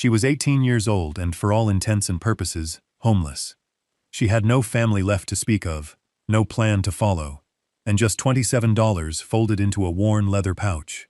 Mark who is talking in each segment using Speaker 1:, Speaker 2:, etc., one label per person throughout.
Speaker 1: She was 18 years old and, for all intents and purposes, homeless. She had no family left to speak of, no plan to follow, and just $27 folded into a worn leather pouch.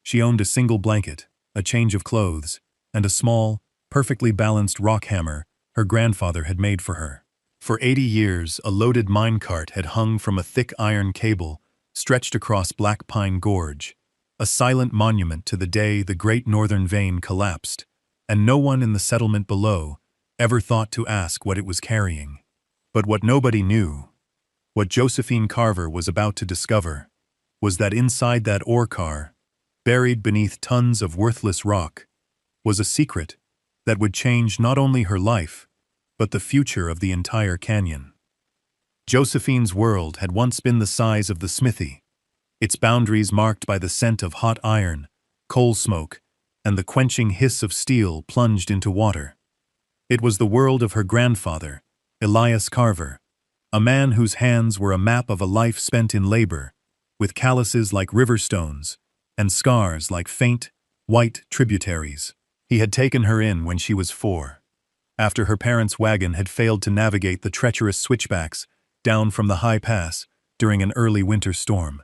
Speaker 1: She owned a single blanket, a change of clothes, and a small, perfectly balanced rock hammer her grandfather had made for her. For 80 years, a loaded minecart had hung from a thick iron cable stretched across Black Pine Gorge, a silent monument to the day the Great Northern Vein collapsed, and no one in the settlement below ever thought to ask what it was carrying. But what nobody knew, what Josephine Carver was about to discover, was that inside that ore car, buried beneath tons of worthless rock, was a secret that would change not only her life, but the future of the entire canyon. Josephine's world had once been the size of the smithy, its boundaries marked by the scent of hot iron, coal smoke, and the quenching hiss of steel plunged into water. It was the world of her grandfather, Elias Carver, a man whose hands were a map of a life spent in labor, with calluses like river stones and scars like faint, white tributaries. He had taken her in when she was 4, after her parents' wagon had failed to navigate the treacherous switchbacks down from the high pass during an early winter storm.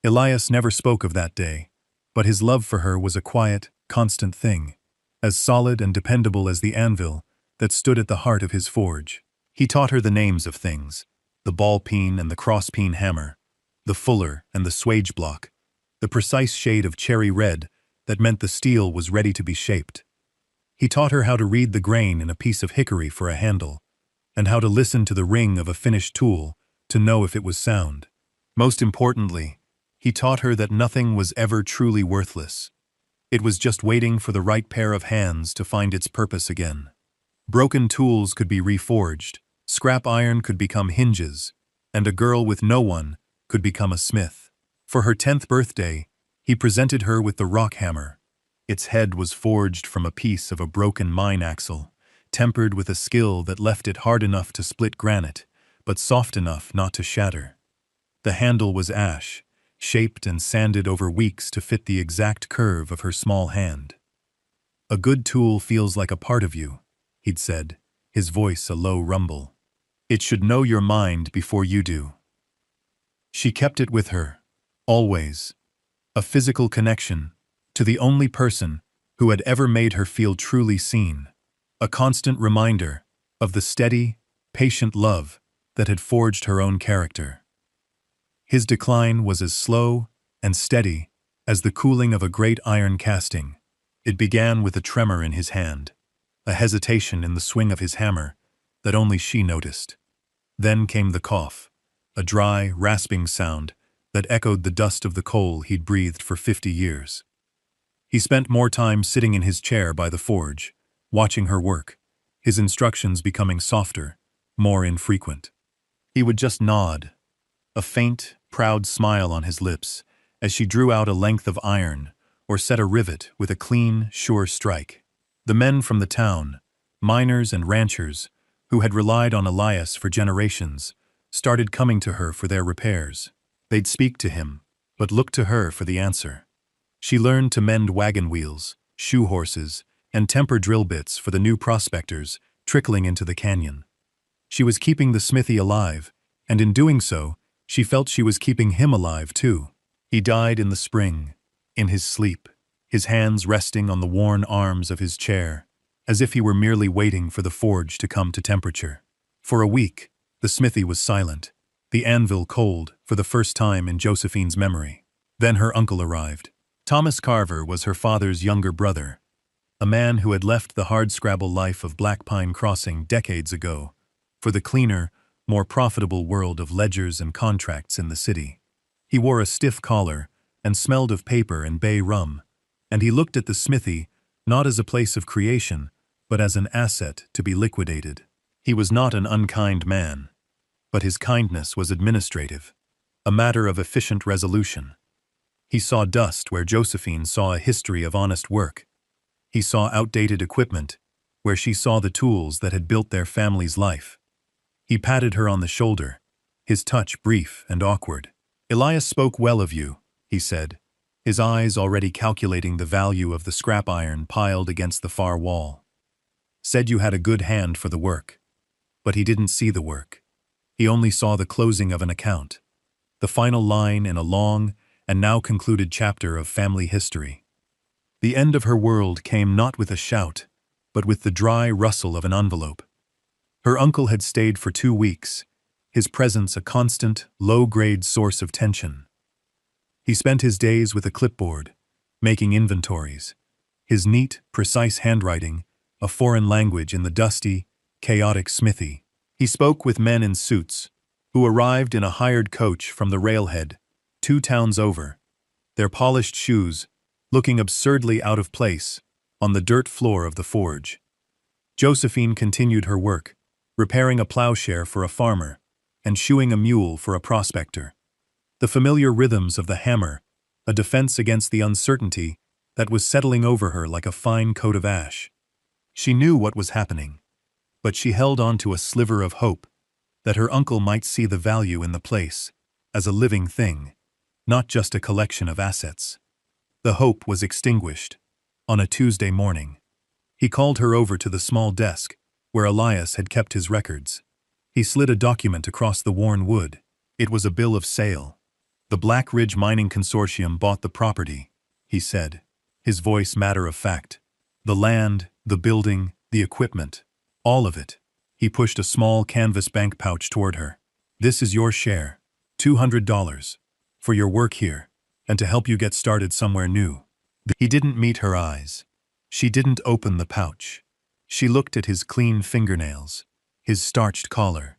Speaker 1: Elias never spoke of that day, but his love for her was a quiet, constant thing, as solid and dependable as the anvil that stood at the heart of his forge. He taught her the names of things, the ball-peen and the cross-peen hammer, the fuller and the swage block, the precise shade of cherry red that meant the steel was ready to be shaped. He taught her how to read the grain in a piece of hickory for a handle, and how to listen to the ring of a finished tool to know if it was sound. Most importantly, he taught her that nothing was ever truly worthless. It was just waiting for the right pair of hands to find its purpose again. Broken tools could be reforged, scrap iron could become hinges, and a girl with no one could become a smith. For her 10th birthday, he presented her with the rock hammer. Its head was forged from a piece of a broken mine axle, tempered with a skill that left it hard enough to split granite, but soft enough not to shatter. The handle was ash, shaped and sanded over weeks to fit the exact curve of her small hand. "A good tool feels like a part of you," he'd said, his voice a low rumble. "It should know your mind before you do." She kept it with her, always, a physical connection to the only person who had ever made her feel truly seen, a constant reminder of the steady, patient love that had forged her own character. His decline was as slow and steady as the cooling of a great iron casting. It began with a tremor in his hand, a hesitation in the swing of his hammer that only she noticed. Then came the cough, a dry, rasping sound that echoed the dust of the coal he'd breathed for 50 years. He spent more time sitting in his chair by the forge, watching her work, his instructions becoming softer, more infrequent. He would just nod, a faint, proud smile on his lips as she drew out a length of iron or set a rivet with a clean, sure strike. The men from the town, miners and ranchers, who had relied on Elias for generations, started coming to her for their repairs. They'd speak to him, but look to her for the answer. She learned to mend wagon wheels, shoe horses, and temper drill bits for the new prospectors trickling into the canyon. She was keeping the smithy alive, and in doing so, she felt she was keeping him alive too. He died in the spring, in his sleep, his hands resting on the worn arms of his chair, as if he were merely waiting for the forge to come to temperature. For a week, the smithy was silent, the anvil cold for the first time in Josephine's memory. Then her uncle arrived. Thomas Carver was her father's younger brother, a man who had left the hardscrabble life of Black Pine Crossing decades ago for the cleaner, more profitable world of ledgers and contracts in the city. He wore a stiff collar and smelled of paper and bay rum, and he looked at the smithy not as a place of creation, but as an asset to be liquidated. He was not an unkind man, but his kindness was administrative, a matter of efficient resolution. He saw dust where Josephine saw a history of honest work. He saw outdated equipment where she saw the tools that had built their family's life. He patted her on the shoulder, his touch brief and awkward. "Elias spoke well of you," he said. his eyes already calculating the value of the scrap iron piled against the far wall. Said you had a good hand for the work. But he didn't see the work. He only saw the closing of an account, the final line in a long and now concluded chapter of family history. The end of her world came not with a shout, but with the dry rustle of an envelope. Her uncle had stayed for 2 weeks, his presence a constant, low-grade source of tension. He spent his days with a clipboard, making inventories, his neat, precise handwriting, a foreign language in the dusty, chaotic smithy. He spoke with men in suits, who arrived in a hired coach from the railhead, 2 towns over, their polished shoes looking absurdly out of place on the dirt floor of the forge. Josephine continued her work, repairing a plowshare for a farmer and shoeing a mule for a prospector. The familiar rhythms of the hammer, a defense against the uncertainty that was settling over her like a fine coat of ash. She knew what was happening, but she held on to a sliver of hope that her uncle might see the value in the place as a living thing, not just a collection of assets. The hope was extinguished on a Tuesday morning. He called her over to the small desk where Elias had kept his records. He slid a document across the worn wood. It was a bill of sale. The Black Ridge Mining Consortium bought the property, he said, his voice matter of fact. The land, the building, the equipment, all of it. He pushed a small canvas bank pouch toward her. This is your share, $200, for your work here, and to help you get started somewhere new. He didn't meet her eyes. She didn't open the pouch. She looked at his clean fingernails, his starched collar.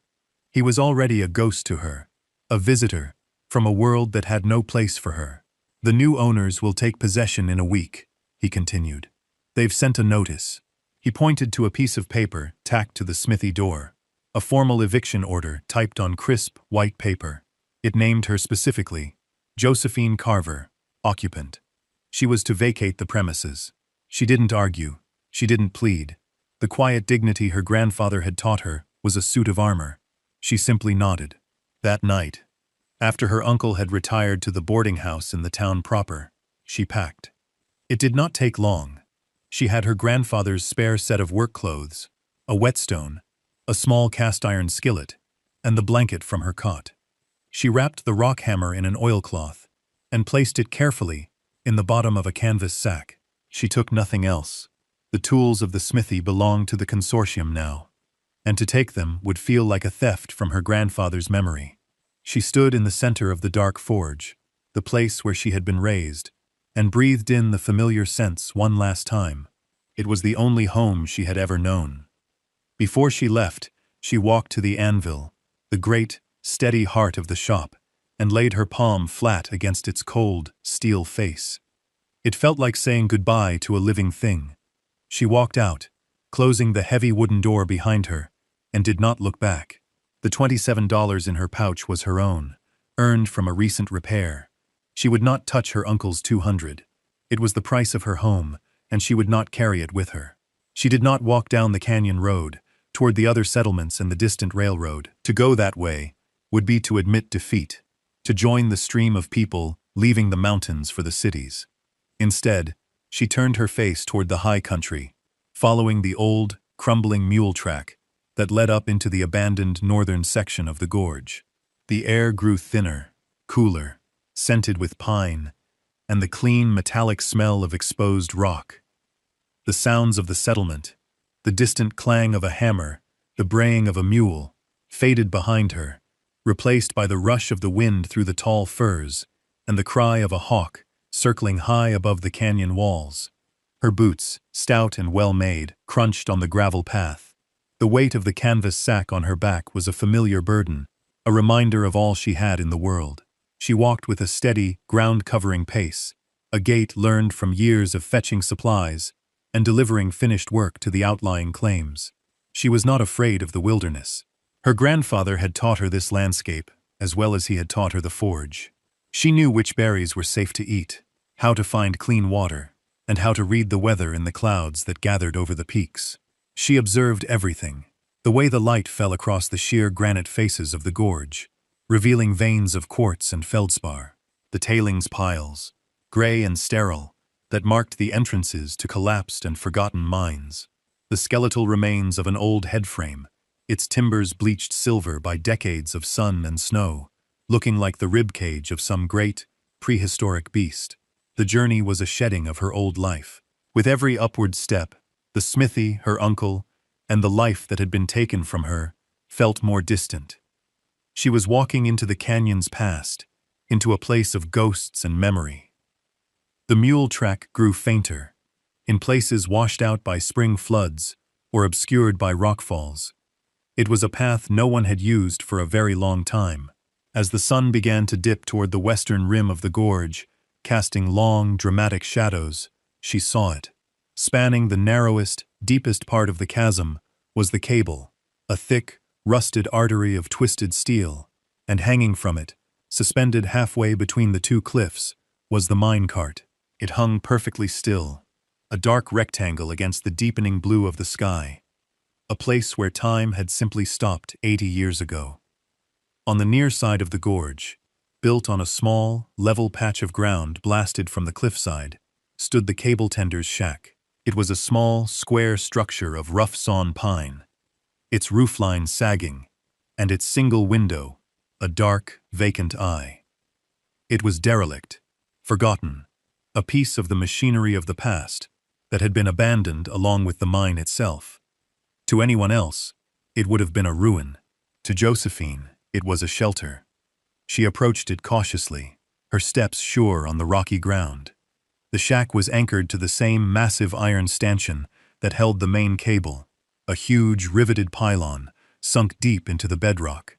Speaker 1: He was already a ghost to her, a visitor from a world that had no place for her. The new owners will take possession in a week, he continued. They've sent a notice. He pointed to a piece of paper tacked to the smithy door, a formal eviction order typed on crisp, white paper. It named her specifically, Josephine Carver, occupant. She was to vacate the premises. She didn't argue. She didn't plead. The quiet dignity her grandfather had taught her was a suit of armor. She simply nodded. That night, after her uncle had retired to the boarding house in the town proper, she packed. It did not take long. She had her grandfather's spare set of work clothes, a whetstone, a small cast-iron skillet, and the blanket from her cot. She wrapped the rock hammer in an oilcloth and placed it carefully in the bottom of a canvas sack. She took nothing else. The tools of the smithy belonged to the consortium now, and to take them would feel like a theft from her grandfather's memory. She stood in the center of the dark forge, the place where she had been raised, and breathed in the familiar scents one last time. It was the only home she had ever known. Before she left, she walked to the anvil, the great, steady heart of the shop, and laid her palm flat against its cold, steel face. It felt like saying goodbye to a living thing. She walked out, closing the heavy wooden door behind her, and did not look back. The $27 in her pouch was her own, earned from a recent repair. She would not touch her uncle's $200. It was the price of her home, and she would not carry it with her. She did not walk down the canyon road, toward the other settlements and the distant railroad. To go that way would be to admit defeat, to join the stream of people leaving the mountains for the cities. Instead, she turned her face toward the high country, following the old, crumbling mule track that led up into the abandoned northern section of the gorge. The air grew thinner, cooler, scented with pine, and the clean metallic smell of exposed rock. The sounds of the settlement, the distant clang of a hammer, the braying of a mule, faded behind her, replaced by the rush of the wind through the tall firs and the cry of a hawk circling high above the canyon walls. Her boots, stout and well-made, crunched on the gravel path. The weight of the canvas sack on her back was a familiar burden, a reminder of all she had in the world. She walked with a steady, ground-covering pace, a gait learned from years of fetching supplies and delivering finished work to the outlying claims. She was not afraid of the wilderness. Her grandfather had taught her this landscape, as well as he had taught her the forge. She knew which berries were safe to eat, how to find clean water, and how to read the weather in the clouds that gathered over the peaks. She observed everything, the way the light fell across the sheer granite faces of the gorge, revealing veins of quartz and feldspar, the tailings piles, gray and sterile, that marked the entrances to collapsed and forgotten mines. The skeletal remains of an old headframe, its timbers bleached silver by decades of sun and snow, looking like the ribcage of some great, prehistoric beast. The journey was a shedding of her old life. With every upward step, the smithy, her uncle, and the life that had been taken from her felt more distant. She was walking into the canyon's past, into a place of ghosts and memory. The mule track grew fainter, in places washed out by spring floods or obscured by rockfalls. It was a path no one had used for a very long time. As the sun began to dip toward the western rim of the gorge, casting long, dramatic shadows, she saw it. Spanning the narrowest, deepest part of the chasm was the cable, a thick, rusted artery of twisted steel, and hanging from it, suspended halfway between the two cliffs, was the minecart. It hung perfectly still, a dark rectangle against the deepening blue of the sky, a place where time had simply stopped 80 years ago. On the near side of the gorge, built on a small, level patch of ground blasted from the cliffside, stood the cable tender's shack. It was a small, square structure of rough-sawn pine, its roofline sagging, and its single window, a dark, vacant eye. It was derelict, forgotten, a piece of the machinery of the past that had been abandoned along with the mine itself. To anyone else, it would have been a ruin. To Josephine, it was a shelter. She approached it cautiously, her steps sure on the rocky ground. The shack was anchored to the same massive iron stanchion that held the main cable, a huge, riveted pylon sunk deep into the bedrock.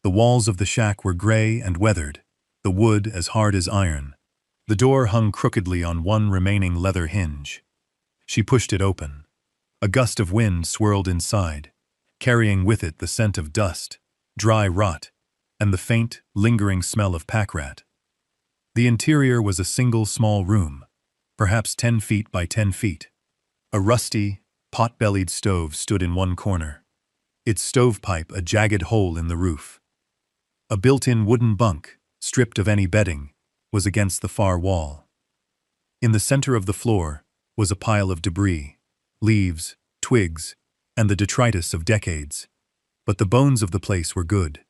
Speaker 1: The walls of the shack were gray and weathered, the wood as hard as iron. The door hung crookedly on one remaining leather hinge. She pushed it open. A gust of wind swirled inside, carrying with it the scent of dust, dry rot, and the faint, lingering smell of pack rat. The interior was a single small room, perhaps 10 feet by 10 feet. A rusty, pot-bellied stove stood in one corner, its stovepipe a jagged hole in the roof. A built-in wooden bunk, stripped of any bedding, was against the far wall. In the center of the floor was a pile of debris, leaves, twigs, and the detritus of decades. But the bones of the place were good.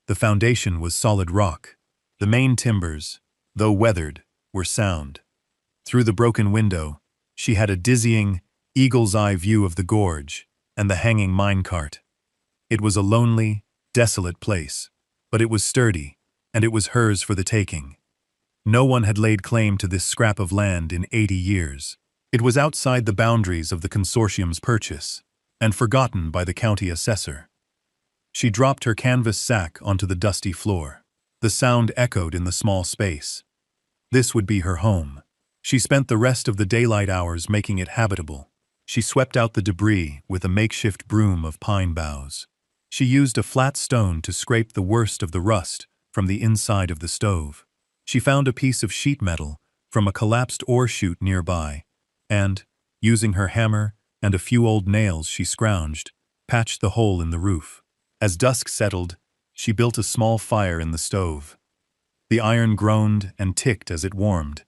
Speaker 1: The foundation was solid rock. The main timbers, though weathered, were sound. Through the broken window, she had a dizzying, eagle's-eye view of the gorge and the hanging minecart. It was a lonely, desolate place, but it was sturdy, and it was hers for the taking. No one had laid claim to this scrap of land in 80 years. It was outside the boundaries of the consortium's purchase, and forgotten by the county assessor. She dropped her canvas sack onto the dusty floor. The sound echoed in the small space. This would be her home. She spent the rest of the daylight hours making it habitable. She swept out the debris with a makeshift broom of pine boughs. She used a flat stone to scrape the worst of the rust from the inside of the stove. She found a piece of sheet metal from a collapsed ore chute nearby, and, using her hammer and a few old nails she scrounged, patched the hole in the roof. As dusk settled, she built a small fire in the stove. The iron groaned and ticked as it warmed,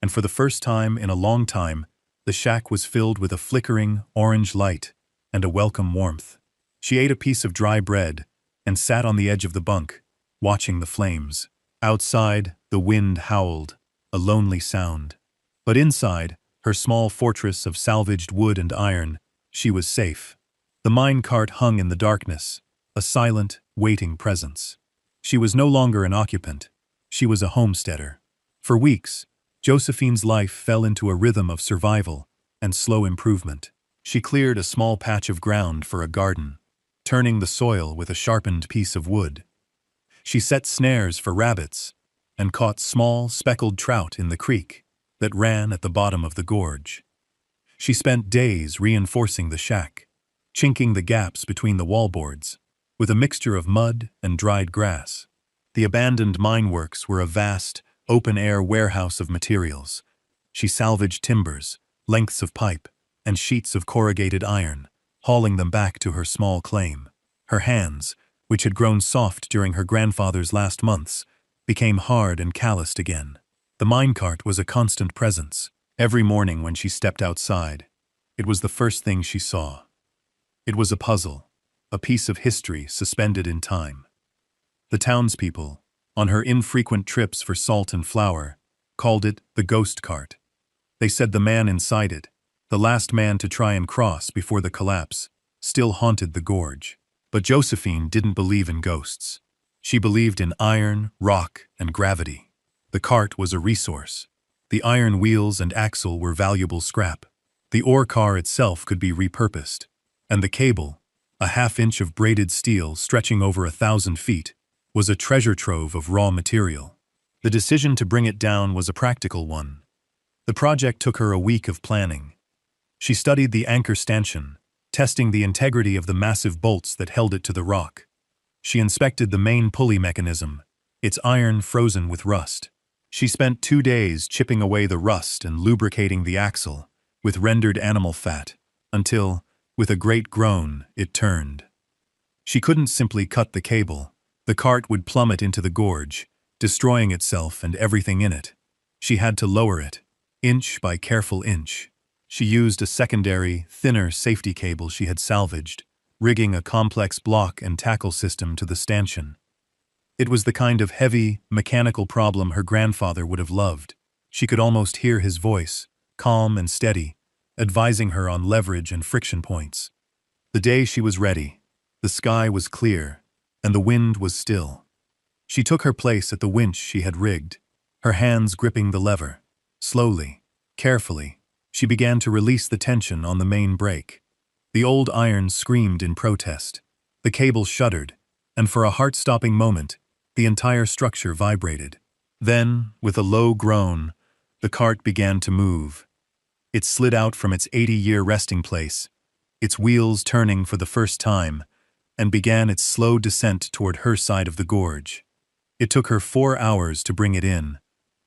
Speaker 1: and for the first time in a long time, the shack was filled with a flickering, orange light and a welcome warmth. She ate a piece of dry bread and sat on the edge of the bunk, watching the flames. Outside, the wind howled, a lonely sound. But inside, her small fortress of salvaged wood and iron, she was safe. The mine cart hung in the darkness, a silent, waiting presence. She was no longer an occupant. She was a homesteader. For weeks, Josephine's life fell into a rhythm of survival and slow improvement. She cleared a small patch of ground for a garden, turning the soil with a sharpened piece of wood. She set snares for rabbits and caught small, speckled trout in the creek that ran at the bottom of the gorge. She spent days reinforcing the shack, chinking the gaps between the wallboards, with a mixture of mud and dried grass. The abandoned mineworks were a vast, open-air warehouse of materials. She salvaged timbers, lengths of pipe, and sheets of corrugated iron, hauling them back to her small claim. Her hands, which had grown soft during her grandfather's last months, became hard and calloused again. The minecart was a constant presence. Every morning when she stepped outside, it was the first thing she saw. It was a puzzle, a piece of history suspended in time. The townspeople, on her infrequent trips for salt and flour, called it the ghost cart. They said the man inside it, the last man to try and cross before the collapse, still haunted the gorge. But Josephine didn't believe in ghosts. She believed in iron, rock, and gravity. The cart was a resource. The iron wheels and axle were valuable scrap. The ore car itself could be repurposed. And the cable, a half-inch of braided steel stretching over 1,000 feet, was a treasure trove of raw material. The decision to bring it down was a practical one. The project took her a week of planning. She studied the anchor stanchion, testing the integrity of the massive bolts that held it to the rock. She inspected the main pulley mechanism, its iron frozen with rust. She spent 2 days chipping away the rust and lubricating the axle with rendered animal fat, until, with a great groan, it turned. She couldn't simply cut the cable. The cart would plummet into the gorge, destroying itself and everything in it. She had to lower it, inch by careful inch. She used a secondary, thinner safety cable she had salvaged, rigging a complex block and tackle system to the stanchion. It was the kind of heavy, mechanical problem her grandfather would have loved. She could almost hear his voice, calm and steady, advising her on leverage and friction points. The day she was ready, the sky was clear, and the wind was still. She took her place at the winch she had rigged, her hands gripping the lever. Slowly, carefully, she began to release the tension on the main brake. The old iron screamed in protest. The cable shuddered, and for a heart-stopping moment, the entire structure vibrated. Then, with a low groan, the cart began to move. It slid out from its 80-year resting place, its wheels turning for the first time, and began its slow descent toward her side of the gorge. It took her 4 hours to bring it in.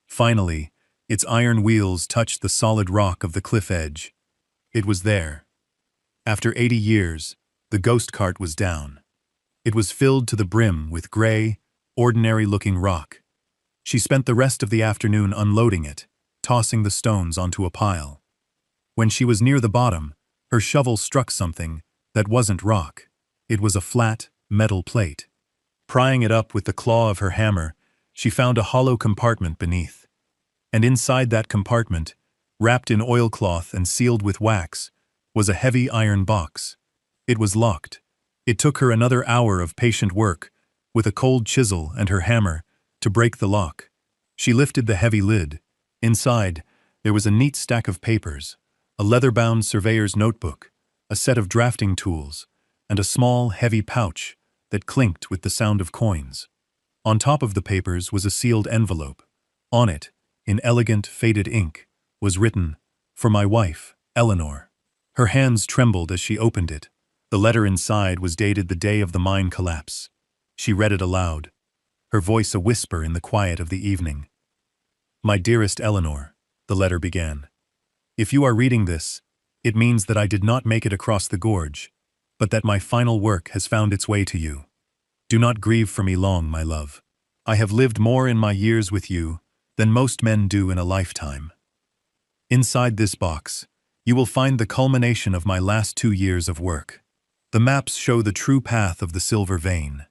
Speaker 1: Finally, its iron wheels touched the solid rock of the cliff edge. It was there. After 80 years, the ghost cart was down. It was filled to the brim with gray, ordinary-looking rock. She spent the rest of the afternoon unloading it, tossing the stones onto a pile. When she was near the bottom, her shovel struck something that wasn't rock. It was a flat, metal plate. Prying it up with the claw of her hammer, she found a hollow compartment beneath. And inside that compartment, wrapped in oilcloth and sealed with wax, was a heavy iron box. It was locked. It took her another hour of patient work, with a cold chisel and her hammer, to break the lock. She lifted the heavy lid. Inside, there was a neat stack of papers, a leather-bound surveyor's notebook, a set of drafting tools, and a small, heavy pouch that clinked with the sound of coins. On top of the papers was a sealed envelope. On it, in elegant, faded ink, was written, "For my wife, Eleanor." Her hands trembled as she opened it. The letter inside was dated the day of the mine collapse. She read it aloud, her voice a whisper in the quiet of the evening. "My dearest Eleanor," the letter began. "If you are reading this, it means that I did not make it across the gorge, but that my final work has found its way to you. Do not grieve for me long, my love. I have lived more in my years with you than most men do in a lifetime. Inside this box, you will find the culmination of my last 2 years of work. The maps show the true path of the silver vein,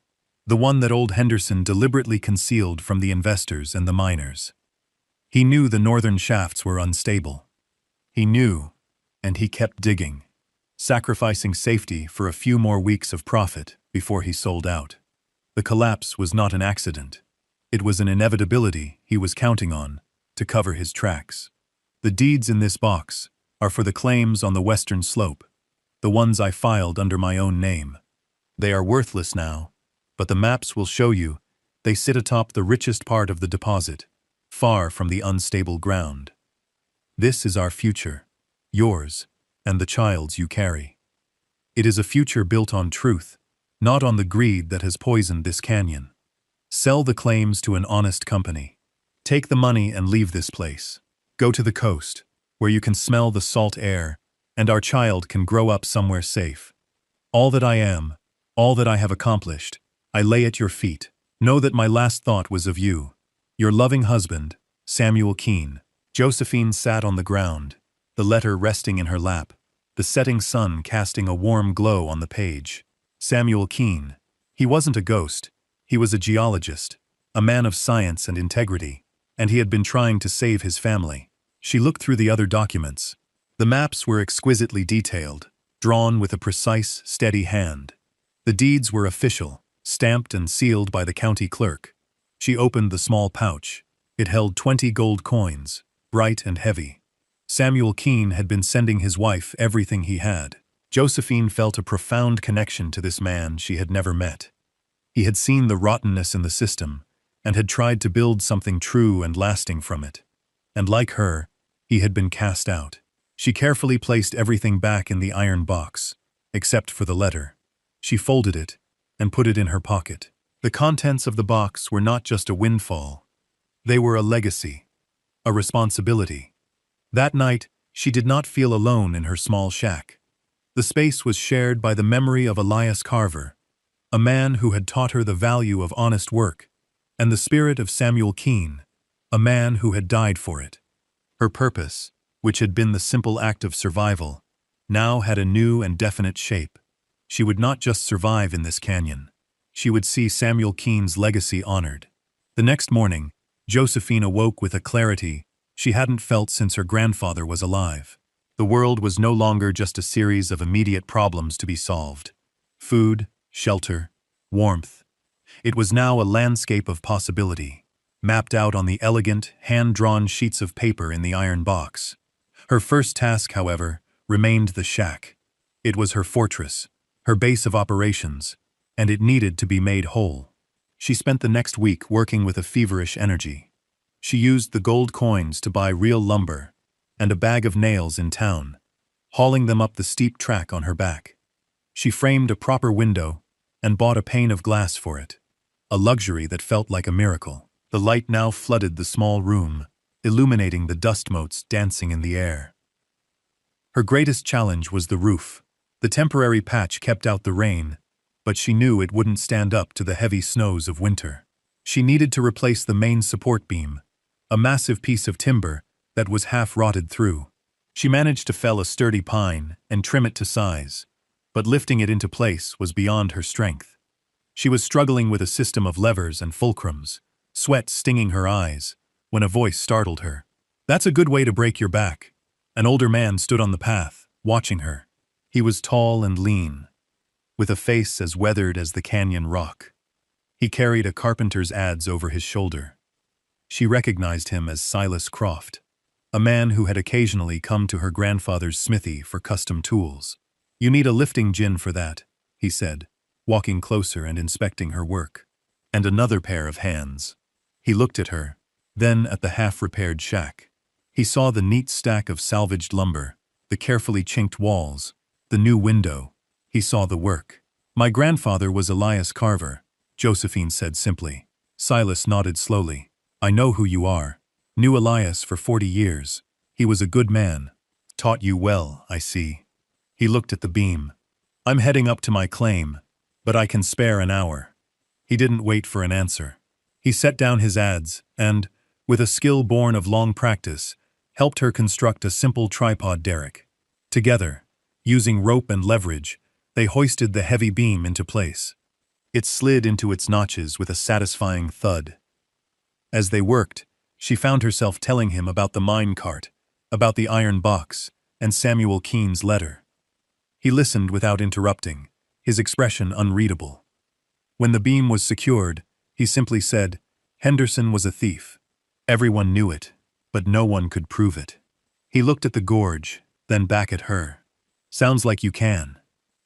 Speaker 1: the one that old Henderson deliberately concealed from the investors and the miners. He knew the northern shafts were unstable. He knew, and he kept digging, sacrificing safety for a few more weeks of profit before he sold out. The collapse was not an accident. It was an inevitability he was counting on to cover his tracks. The deeds in this box are for the claims on the western slope, the ones I filed under my own name. They are worthless now, but the maps will show you they sit atop the richest part of the deposit, far from the unstable ground. This is our future, yours, and the child's you carry. It is a future built on truth, not on the greed that has poisoned this canyon. Sell the claims to an honest company. Take the money and leave this place. Go to the coast, where you can smell the salt air, and our child can grow up somewhere safe. All that I am, all that I have accomplished, I lay at your feet. Know that my last thought was of you, your loving husband, Samuel Keene. Josephine sat on the ground, the letter resting in her lap, the setting sun casting a warm glow on the page. Samuel Keene. He wasn't a ghost. He was a geologist, a man of science and integrity, and he had been trying to save his family. She looked through the other documents. The maps were exquisitely detailed, drawn with a precise, steady hand. The deeds were official, stamped and sealed by the county clerk. She opened the small pouch. It held 20 gold coins, bright and heavy. Samuel Keene had been sending his wife everything he had. Josephine felt a profound connection to this man she had never met. He had seen the rottenness in the system, and had tried to build something true and lasting from it. And like her, he had been cast out. She carefully placed everything back in the iron box, except for the letter. She folded it and put it in her pocket. The contents of the box were not just a windfall. They were a legacy, a responsibility. That night, she did not feel alone in her small shack. The space was shared by the memory of Elias Carver, a man who had taught her the value of honest work, and the spirit of Samuel Keene, a man who had died for it. Her purpose, which had been the simple act of survival, now had a new and definite shape. She would not just survive in this canyon. She would see Samuel Keene's legacy honored. The next morning, Josephine awoke with a clarity she hadn't felt since her grandfather was alive. The world was no longer just a series of immediate problems to be solved. Food, shelter, warmth. It was now a landscape of possibility, mapped out on the elegant, hand-drawn sheets of paper in the iron box. Her first task, however, remained the shack. It was her fortress, her base of operations, and it needed to be made whole. She spent the next week working with a feverish energy. She used the gold coins to buy real lumber and a bag of nails in town, hauling them up the steep track on her back. She framed a proper window and bought a pane of glass for it, a luxury that felt like a miracle. The light now flooded the small room, illuminating the dust motes dancing in the air. Her greatest challenge was the roof. The temporary patch kept out the rain, but she knew it wouldn't stand up to the heavy snows of winter. She needed to replace the main support beam, a massive piece of timber that was half rotted through. She managed to fell a sturdy pine and trim it to size, but lifting it into place was beyond her strength. She was struggling with a system of levers and fulcrums, sweat stinging her eyes, when a voice startled her. "That's a good way to break your back." An older man stood on the path, watching her. He was tall and lean, with a face as weathered as the canyon rock. He carried a carpenter's adze over his shoulder. She recognized him as Silas Croft, a man who had occasionally come to her grandfather's smithy for custom tools. "You need a lifting gin for that," he said, walking closer and inspecting her work. "And another pair of hands." He looked at her, then at the half-repaired shack. He saw the neat stack of salvaged lumber, the carefully chinked walls, the new window. He saw the work. "My grandfather was Elias Carver," Josephine said simply. Silas nodded slowly. "I know who you are. Knew Elias for 40 years. He was a good man. Taught you well, I see." He looked at the beam. "I'm heading up to my claim, but I can spare an hour." He didn't wait for an answer. He set down his adze and, with a skill born of long practice, helped her construct a simple tripod derrick. Together, using rope and leverage, they hoisted the heavy beam into place. It slid into its notches with a satisfying thud. As they worked, she found herself telling him about the mine cart, about the iron box, and Samuel Keene's letter. He listened without interrupting, his expression unreadable. When the beam was secured, he simply said, "Henderson was a thief. Everyone knew it, but no one could prove it." He looked at the gorge, then back at her. "Sounds like you can."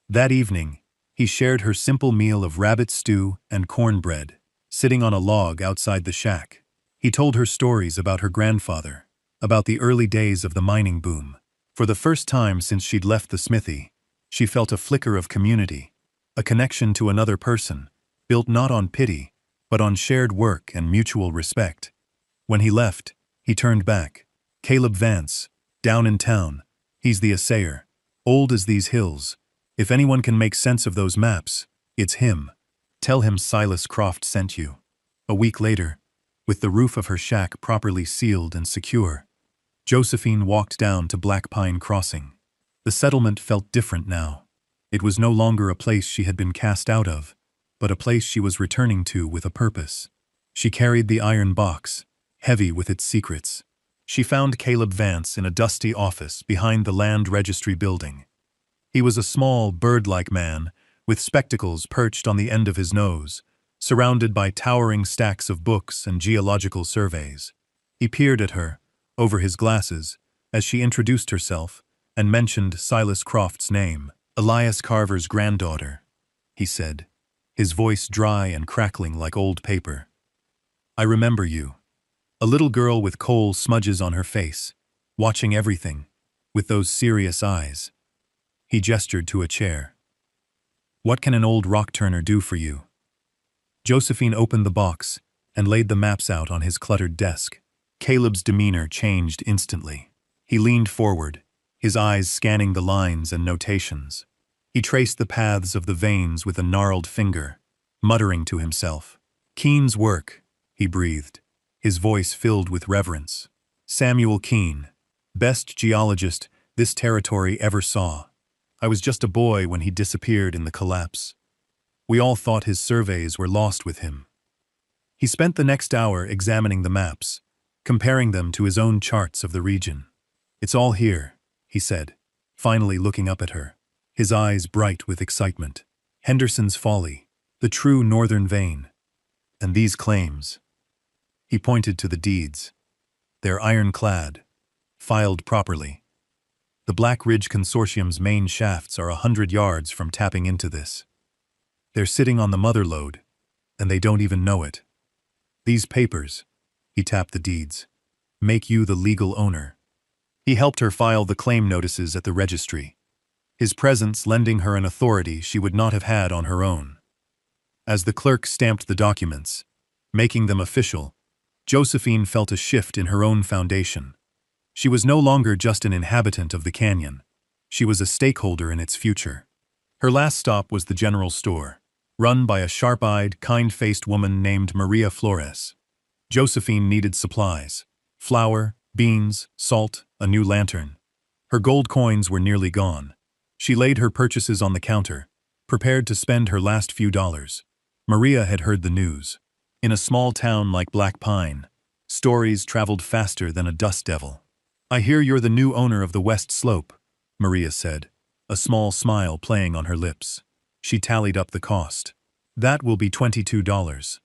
Speaker 1: That evening, he shared her simple meal of rabbit stew and cornbread, sitting on a log outside the shack. He told her stories about her grandfather, about the early days of the mining boom. For the first time since she'd left the smithy, she felt a flicker of community, a connection to another person, built not on pity, but on shared work and mutual respect. When he left, he turned back. "Caleb Vance, down in town. He's the assayer. Old as these hills. If anyone can make sense of those maps, it's him. Tell him Silas Croft sent you." A week later, with the roof of her shack properly sealed and secure. Josephine walked down to Black Pine Crossing. The settlement felt different now. It was no longer a place she had been cast out of, but a place she was returning to with a purpose. She carried the iron box, heavy with its secrets. She found Caleb Vance in a dusty office behind the land registry building. He was a small, bird-like man, with spectacles perched on the end of his nose, surrounded by towering stacks of books and geological surveys. He peered at her, over his glasses, as she introduced herself and mentioned Silas Croft's name. "Elias Carver's granddaughter," he said, his voice dry and crackling like old paper. "I remember you." A little girl with coal smudges on her face, watching everything, with those serious eyes. He gestured to a chair. "What can an old rock turner do for you?" Josephine opened the box and laid the maps out on his cluttered desk. Caleb's demeanor changed instantly. He leaned forward, his eyes scanning the lines and notations. He traced the paths of the veins with a gnarled finger, muttering to himself. "Keene's work," he breathed, his voice filled with reverence. "Samuel Keene, best geologist this territory ever saw. I was just a boy when he disappeared in the collapse. We all thought his surveys were lost with him." He spent the next hour examining the maps, comparing them to his own charts of the region. "It's all here," he said, finally looking up at her, his eyes bright with excitement. "Henderson's Folly, the true northern vein. And these claims." He pointed to the deeds. "They're ironclad, filed properly. The Black Ridge Consortium's main shafts are 100 yards from tapping into this. They're sitting on the mother lode, and they don't even know it. These papers," he tapped the deeds, "make you the legal owner." He helped her file the claim notices at the registry, his presence lending her an authority she would not have had on her own. As the clerk stamped the documents, making them official, Josephine felt a shift in her own foundation. She was no longer just an inhabitant of the canyon. She was a stakeholder in its future. Her last stop was the general store, run by a sharp-eyed, kind-faced woman named Maria Flores. Josephine needed supplies: flour, beans, salt, a new lantern. Her gold coins were nearly gone. She laid her purchases on the counter, prepared to spend her last few dollars. Maria had heard the news. In a small town like Black Pine, stories traveled faster than a dust devil. "I hear you're the new owner of the West Slope," Maria said, a small smile playing on her lips. She tallied up the cost. "That will be $22.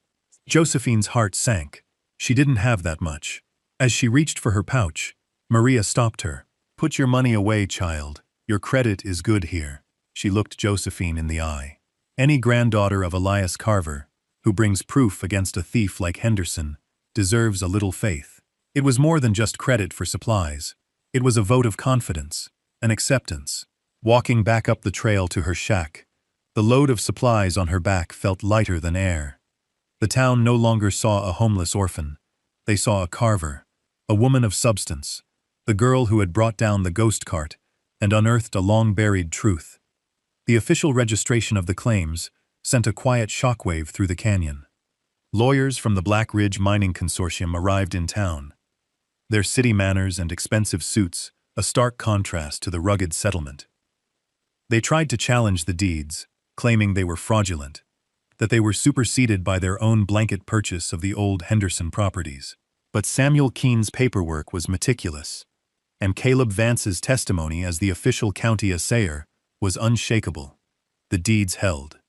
Speaker 1: Josephine's heart sank. She didn't have that much. As she reached for her pouch, Maria stopped her. "Put your money away, child. Your credit is good here." She looked Josephine in the eye. "Any granddaughter of Elias Carver, who brings proof against a thief like Henderson, deserves a little faith." It was more than just credit for supplies. It was a vote of confidence, an acceptance. Walking back up the trail to her shack, the load of supplies on her back felt lighter than air. The town no longer saw a homeless orphan. They saw a Carver, a woman of substance, the girl who had brought down the ghost cart and unearthed a long-buried truth. The official registration of the claims sent a quiet shockwave through the canyon. Lawyers from the Black Ridge Mining Consortium arrived in town. Their city manners and expensive suits, a stark contrast to the rugged settlement. They tried to challenge the deeds, claiming they were fraudulent, that they were superseded by their own blanket purchase of the old Henderson properties. But Samuel Keene's paperwork was meticulous, and Caleb Vance's testimony as the official county assayer was unshakable. The deeds held.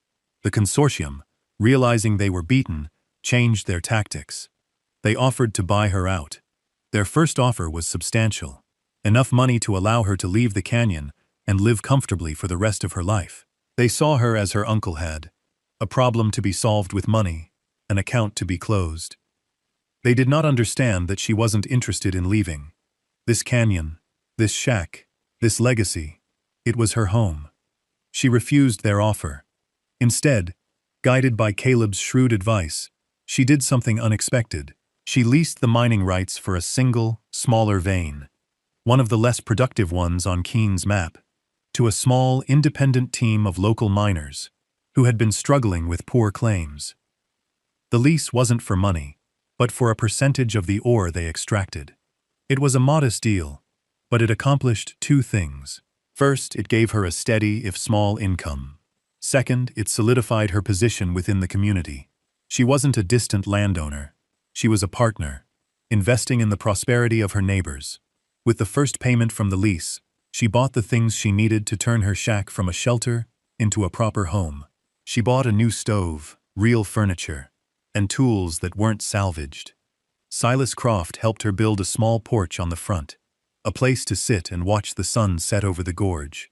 Speaker 1: The consortium, realizing they were beaten, changed their tactics. They offered to buy her out. Their first offer was substantial, enough money to allow her to leave the canyon and live comfortably for the rest of her life. They saw her as her uncle had, a problem to be solved with money, an account to be closed. They did not understand that she wasn't interested in leaving. This canyon, this shack, this legacy, it was her home. She refused their offer. Instead, guided by Caleb's shrewd advice, she did something unexpected. She leased the mining rights for a single, smaller vein, one of the less productive ones on Keene's map, to a small, independent team of local miners who had been struggling with poor claims. The lease wasn't for money. but for a percentage of the ore they extracted. It was a modest deal, but it accomplished two things. First, it gave her a steady, if small, income. Second, it solidified her position within the community. She wasn't a distant landowner. She was a partner, investing in the prosperity of her neighbors. With the first payment from the lease, she bought the things she needed to turn her shack from a shelter into a proper home. She bought a new stove, real furniture, and tools that weren't salvaged. Silas Croft helped her build a small porch on the front, a place to sit and watch the sun set over the gorge.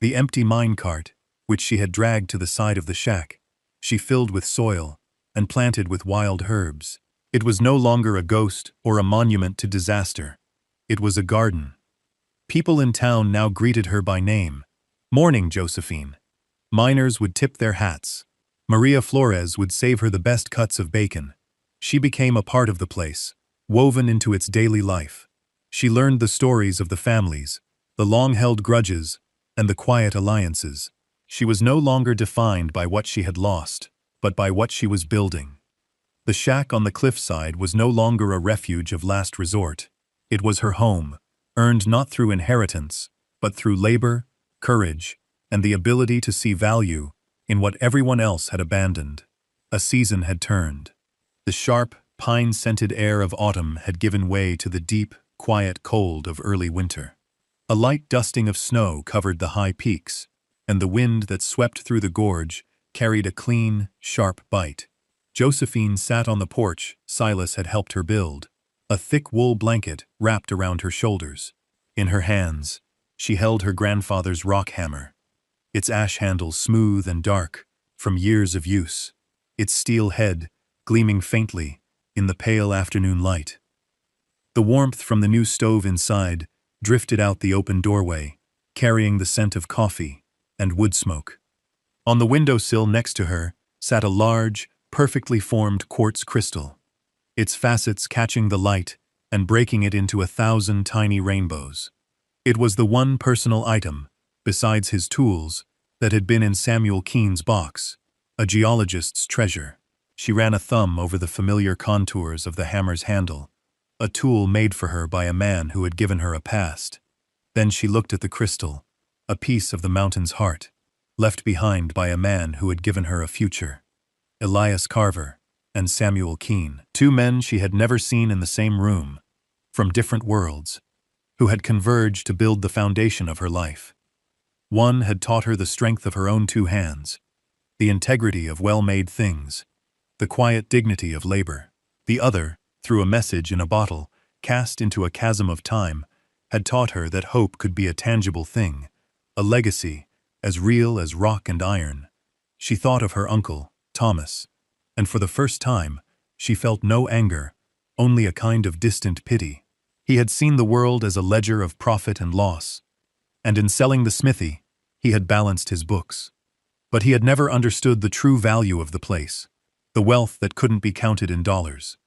Speaker 1: The empty minecart, which she had dragged to the side of the shack, she filled with soil and planted with wild herbs. It was no longer a ghost or a monument to disaster. It was a garden. People in town now greeted her by name. "Morning, Josephine." Miners would tip their hats. Maria Flores would save her the best cuts of bacon. She became a part of the place, woven into its daily life. She learned the stories of the families, the long-held grudges, and the quiet alliances. She was no longer defined by what she had lost, but by what she was building. The shack on the cliffside was no longer a refuge of last resort. It was her home, earned not through inheritance, but through labor, courage, and the ability to see value in what everyone else had abandoned. A season had turned. The sharp, pine-scented air of autumn had given way to the deep, quiet cold of early winter. A light dusting of snow covered the high peaks, and the wind that swept through the gorge carried a clean, sharp bite. Josephine sat on the porch Silas had helped her build, a thick wool blanket wrapped around her shoulders. In her hands, she held her grandfather's rock hammer, its ash handle smooth and dark from years of use, its steel head gleaming faintly in the pale afternoon light. The warmth from the new stove inside drifted out the open doorway, carrying the scent of coffee and wood smoke. On the windowsill next to her sat a large, perfectly formed quartz crystal, its facets catching the light and breaking it into 1,000 tiny rainbows. It was the one personal item, besides his tools, that had been in Samuel Keene's box, a geologist's treasure. She ran a thumb over the familiar contours of the hammer's handle, a tool made for her by a man who had given her a past. Then she looked at the crystal, a piece of the mountain's heart, left behind by a man who had given her a future. Elias Carver and Samuel Keene, two men she had never seen in the same room, from different worlds, who had converged to build the foundation of her life. One had taught her the strength of her own two hands, the integrity of well-made things, the quiet dignity of labor. The other, through a message in a bottle, cast into a chasm of time, had taught her that hope could be a tangible thing, a legacy as real as rock and iron. She thought of her uncle, Thomas, and for the first time, she felt no anger, only a kind of distant pity. He had seen the world as a ledger of profit and loss, and in selling the smithy, he had balanced his books. But he had never understood the true value of the place, the wealth that couldn't be counted in dollars.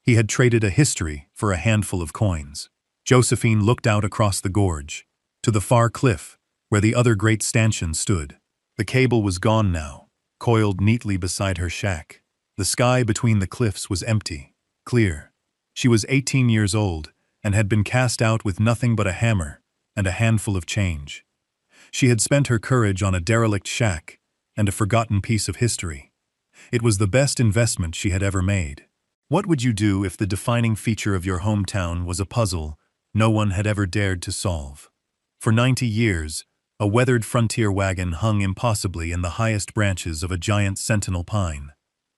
Speaker 1: He had traded a history for a handful of coins. Josephine looked out across the gorge, to the far cliff where the other great stanchion stood. The cable was gone now, coiled neatly beside her shack. The sky between the cliffs was empty, clear. She was 18 years old and had been cast out with nothing but a hammer and a handful of change. She had spent her courage on a derelict shack and a forgotten piece of history. It was the best investment she had ever made. What would you do if the defining feature of your hometown was a puzzle no one had ever dared to solve? For 90 years, a weathered frontier wagon hung impossibly in the highest branches of a giant sentinel pine,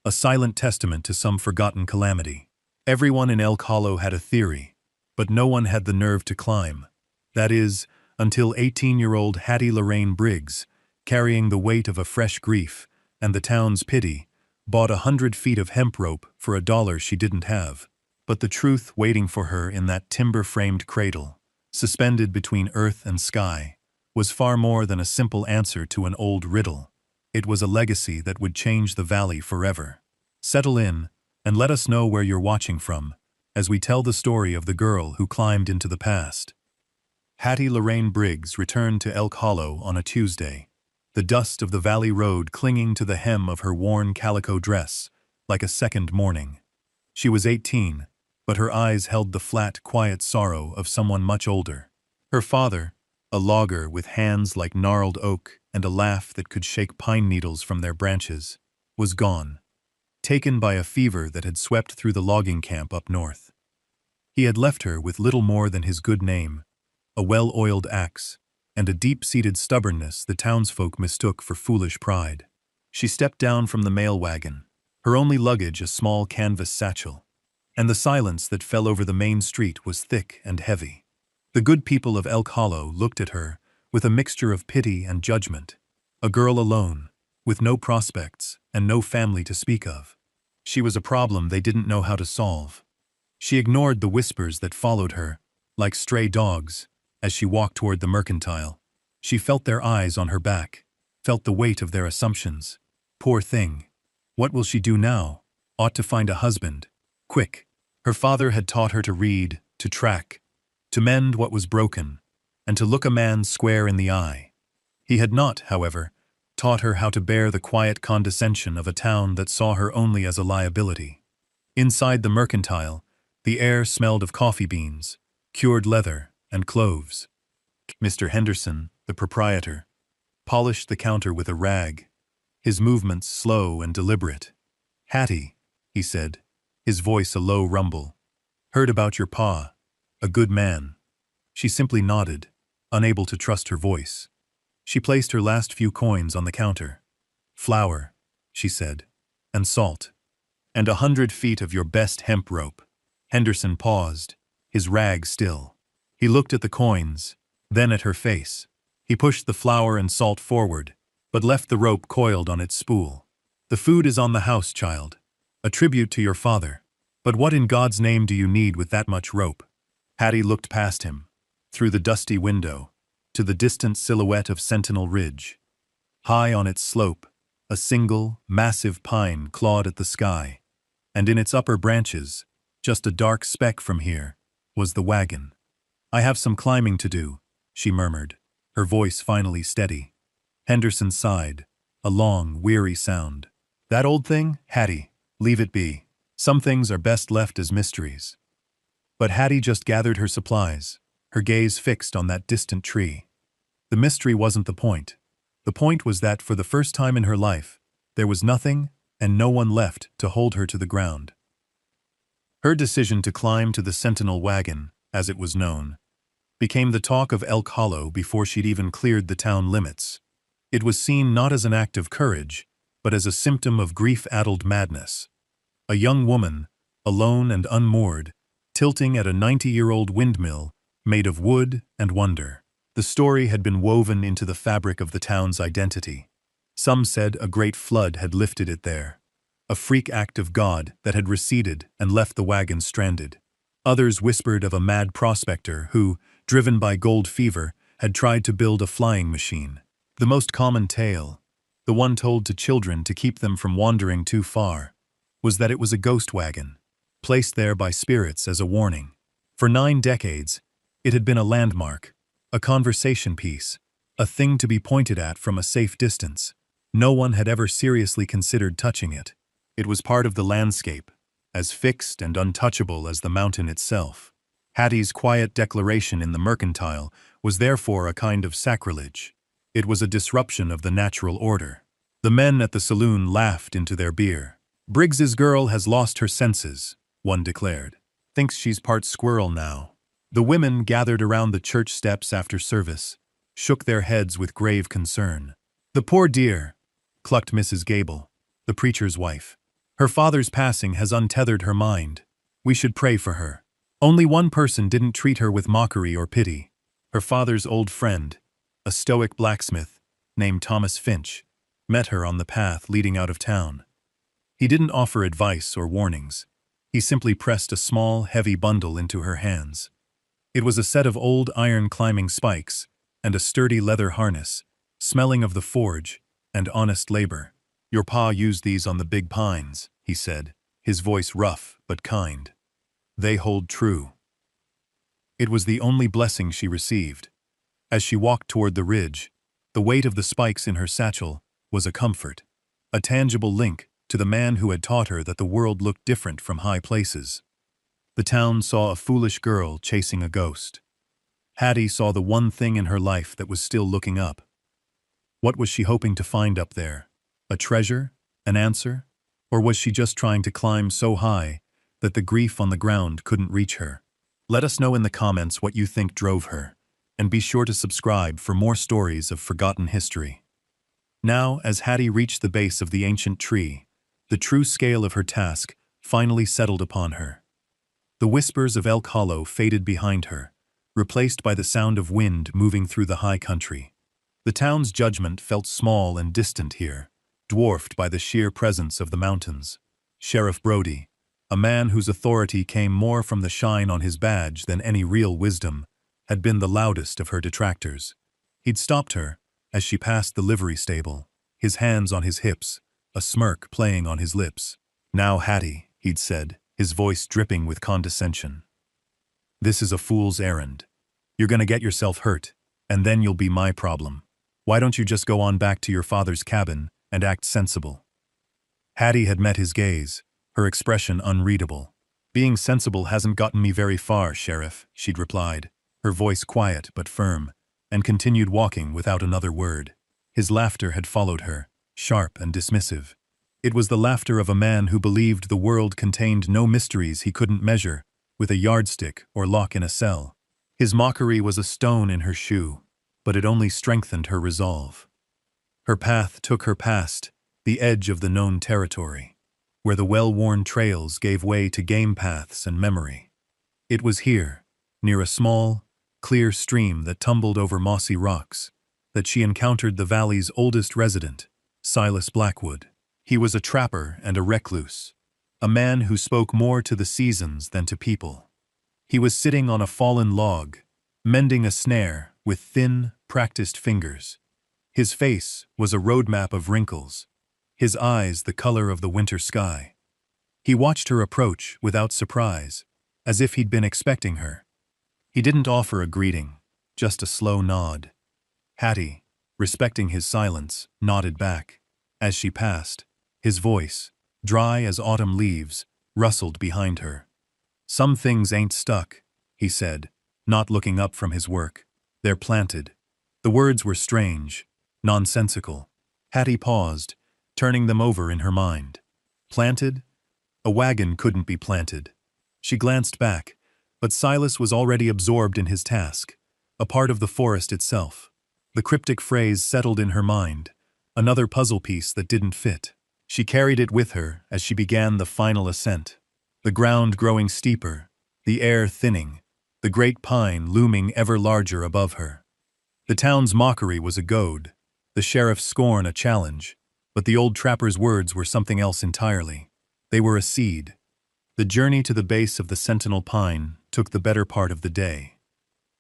Speaker 1: a silent testament to some forgotten calamity. Everyone in Elk Hollow had a theory, but no one had the nerve to climb. That is, until 18-year-old Hattie Lorraine Briggs, carrying the weight of a fresh grief and the town's pity, bought 100 feet of hemp rope for $1 she didn't have. But the truth waiting for her in that timber-framed cradle, suspended between earth and sky, was far more than a simple answer to an old riddle. It was a legacy that would change the valley forever. Settle in, and let us know where you're watching from, as we tell the story of the girl who climbed into the past. Hattie Lorraine Briggs returned to Elk Hollow on a Tuesday, the dust of the valley road clinging to the hem of her worn calico dress like a second morning. She was 18, but her eyes held the flat, quiet sorrow of someone much older. Her father, a logger with hands like gnarled oak and a laugh that could shake pine needles from their branches, was gone, taken by a fever that had swept through the logging camp up north. He had left her with little more than his good name, a well-oiled axe, and a deep-seated stubbornness the townsfolk mistook for foolish pride. She stepped down from the mail wagon, her only luggage a small canvas satchel, and the silence that fell over the main street was thick and heavy. The good people of Elk Hollow looked at her with a mixture of pity and judgment. A girl alone, with no prospects and no family to speak of. She was a problem they didn't know how to solve. She ignored the whispers that followed her, like stray dogs, as she walked toward the mercantile. She felt their eyes on her back, felt the weight of their assumptions. Poor thing. What will she do now? Ought to find a husband. Quick. Her father had taught her to read, to track, to mend what was broken, and to look a man square in the eye. He had not, however, taught her how to bear the quiet condescension of a town that saw her only as a liability. Inside the mercantile, the air smelled of coffee beans, cured leather, and cloves. Mr. Henderson, the proprietor, polished the counter with a rag, his movements slow and deliberate. "Hattie," he said, his voice a low rumble. "Heard about your pa. A good man." She simply nodded, unable to trust her voice. She placed her last few coins on the counter. "Flour," she said, "and salt. And 100 feet of your best hemp rope." Henderson paused, his rag still. He looked at the coins, then at her face. He pushed the flour and salt forward, but left the rope coiled on its spool. "The food is on the house, child. A tribute to your father. But what in God's name do you need with that much rope?" Hattie looked past him, through the dusty window, to the distant silhouette of Sentinel Ridge. High on its slope, a single, massive pine clawed at the sky, and in its upper branches, just a dark speck from here, was the wagon. "I have some climbing to do," she murmured, her voice finally steady. Henderson sighed, a long, weary sound. "That old thing, Hattie, leave it be. Some things are best left as mysteries." But Hattie just gathered her supplies, her gaze fixed on that distant tree. The mystery wasn't the point. The point was that for the first time in her life, there was nothing and no one left to hold her to the ground. Her decision to climb to the Sentinel wagon, as it was known, became the talk of Elk Hollow before she'd even cleared the town limits. It was seen not as an act of courage, but as a symptom of grief-addled madness. A young woman, alone and unmoored, tilting at a 90-year-old windmill made of wood and wonder. The story had been woven into the fabric of the town's identity. Some said a great flood had lifted it there, a freak act of God that had receded and left the wagon stranded. Others whispered of a mad prospector who, driven by gold fever, had tried to build a flying machine. The most common tale, the one told to children to keep them from wandering too far, was that it was a ghost wagon, placed there by spirits as a warning. For 9 decades, it had been a landmark, a conversation piece, a thing to be pointed at from a safe distance. No one had ever seriously considered touching it. It was part of the landscape, as fixed and untouchable as the mountain itself. Hattie's quiet declaration in the mercantile was therefore a kind of sacrilege. It was a disruption of the natural order. The men at the saloon laughed into their beer. "Briggs's girl has lost her senses," one declared. "Thinks she's part squirrel now." The women gathered around the church steps after service, shook their heads with grave concern. "The poor dear," clucked Mrs. Gable, the preacher's wife. "Her father's passing has untethered her mind. We should pray for her." Only one person didn't treat her with mockery or pity. Her father's old friend, a stoic blacksmith named Thomas Finch, met her on the path leading out of town. He didn't offer advice or warnings. He simply pressed a small, heavy bundle into her hands. It was a set of old iron climbing spikes and a sturdy leather harness, smelling of the forge and honest labor. "Your pa used these on the big pines," he said, his voice rough but kind. "They hold true." It was the only blessing she received. As she walked toward the ridge, the weight of the spikes in her satchel was a comfort, a tangible link to the man who had taught her that the world looked different from high places. The town saw a foolish girl chasing a ghost. Hattie saw the one thing in her life that was still looking up. What was she hoping to find up there? A treasure? An answer? Or was she just trying to climb so high that the grief on the ground couldn't reach her? Let us know in the comments what you think drove her, and be sure to subscribe for more stories of forgotten history. Now, as Hattie reached the base of the ancient tree, the true scale of her task finally settled upon her. The whispers of Elk Hollow faded behind her, replaced by the sound of wind moving through the high country. The town's judgment felt small and distant here, dwarfed by the sheer presence of the mountains. Sheriff Brody, a man whose authority came more from the shine on his badge than any real wisdom, had been the loudest of her detractors. He'd stopped her as she passed the livery stable, his hands on his hips, a smirk playing on his lips. "Now, Hattie," he'd said, his voice dripping with condescension. "This is a fool's errand. You're gonna get yourself hurt, and then you'll be my problem. Why don't you just go on back to your father's cabin and act sensible?" Hattie had met his gaze, her expression unreadable. "Being sensible hasn't gotten me very far, Sheriff," she'd replied, her voice quiet but firm, and continued walking without another word. His laughter had followed her, sharp and dismissive. It was the laughter of a man who believed the world contained no mysteries he couldn't measure with a yardstick or lock in a cell. His mockery was a stone in her shoe, but it only strengthened her resolve. Her path took her past the edge of the known territory, where the well-worn trails gave way to game paths and memory. It was here, near a small, clear stream that tumbled over mossy rocks, that she encountered the valley's oldest resident, Silas Blackwood. He was a trapper and a recluse, a man who spoke more to the seasons than to people. He was sitting on a fallen log, mending a snare with thin, practiced fingers. His face was a roadmap of wrinkles, his eyes the color of the winter sky. He watched her approach without surprise, as if he'd been expecting her. He didn't offer a greeting, just a slow nod. Hattie, respecting his silence, nodded back. As she passed, his voice, dry as autumn leaves, rustled behind her. "Some things ain't stuck," he said, not looking up from his work. "They're planted." The words were strange, nonsensical. Hattie paused, turning them over in her mind. Planted? A wagon couldn't be planted. She glanced back, but Silas was already absorbed in his task, a part of the forest itself. The cryptic phrase settled in her mind, another puzzle piece that didn't fit. She carried it with her as she began the final ascent. The ground growing steeper, the air thinning, the great pine looming ever larger above her. The town's mockery was a goad, the sheriff's scorn a challenge, but the old trapper's words were something else entirely. They were a seed. The journey to the base of the Sentinel Pine took the better part of the day.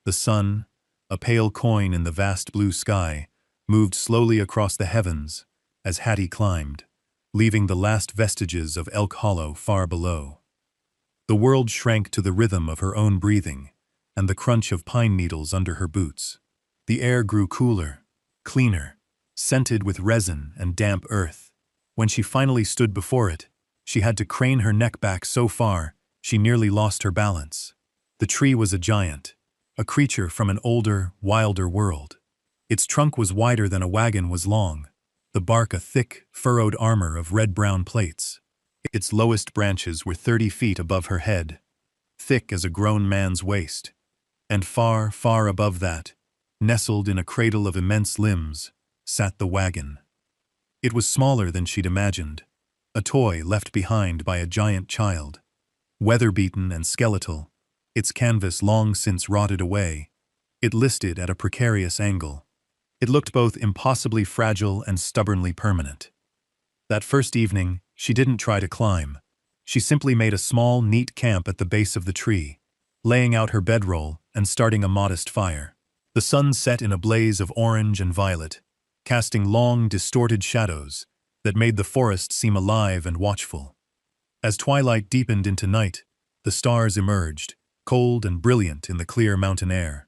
Speaker 1: The sun, a pale coin in the vast blue sky, moved slowly across the heavens as Hattie climbed, leaving the last vestiges of Elk Hollow far below. The world shrank to the rhythm of her own breathing and the crunch of pine needles under her boots. The air grew cooler, cleaner, scented with resin and damp earth. When she finally stood before it, she had to crane her neck back so far she nearly lost her balance. The tree was a giant, a creature from an older, wilder world. Its trunk was wider than a wagon was long, the bark a thick, furrowed armor of red-brown plates. Its lowest branches were 30 feet above her head, thick as a grown man's waist, and far, far above that, nestled in a cradle of immense limbs, sat the wagon. It was smaller than she'd imagined, a toy left behind by a giant child. Weather-beaten and skeletal, its canvas long since rotted away, it listed at a precarious angle. It looked both impossibly fragile and stubbornly permanent. That first evening, she didn't try to climb. She simply made a small, neat camp at the base of the tree, laying out her bedroll and starting a modest fire. The sun set in a blaze of orange and violet, casting long, distorted shadows that made the forest seem alive and watchful. As twilight deepened into night, the stars emerged, cold and brilliant in the clear mountain air.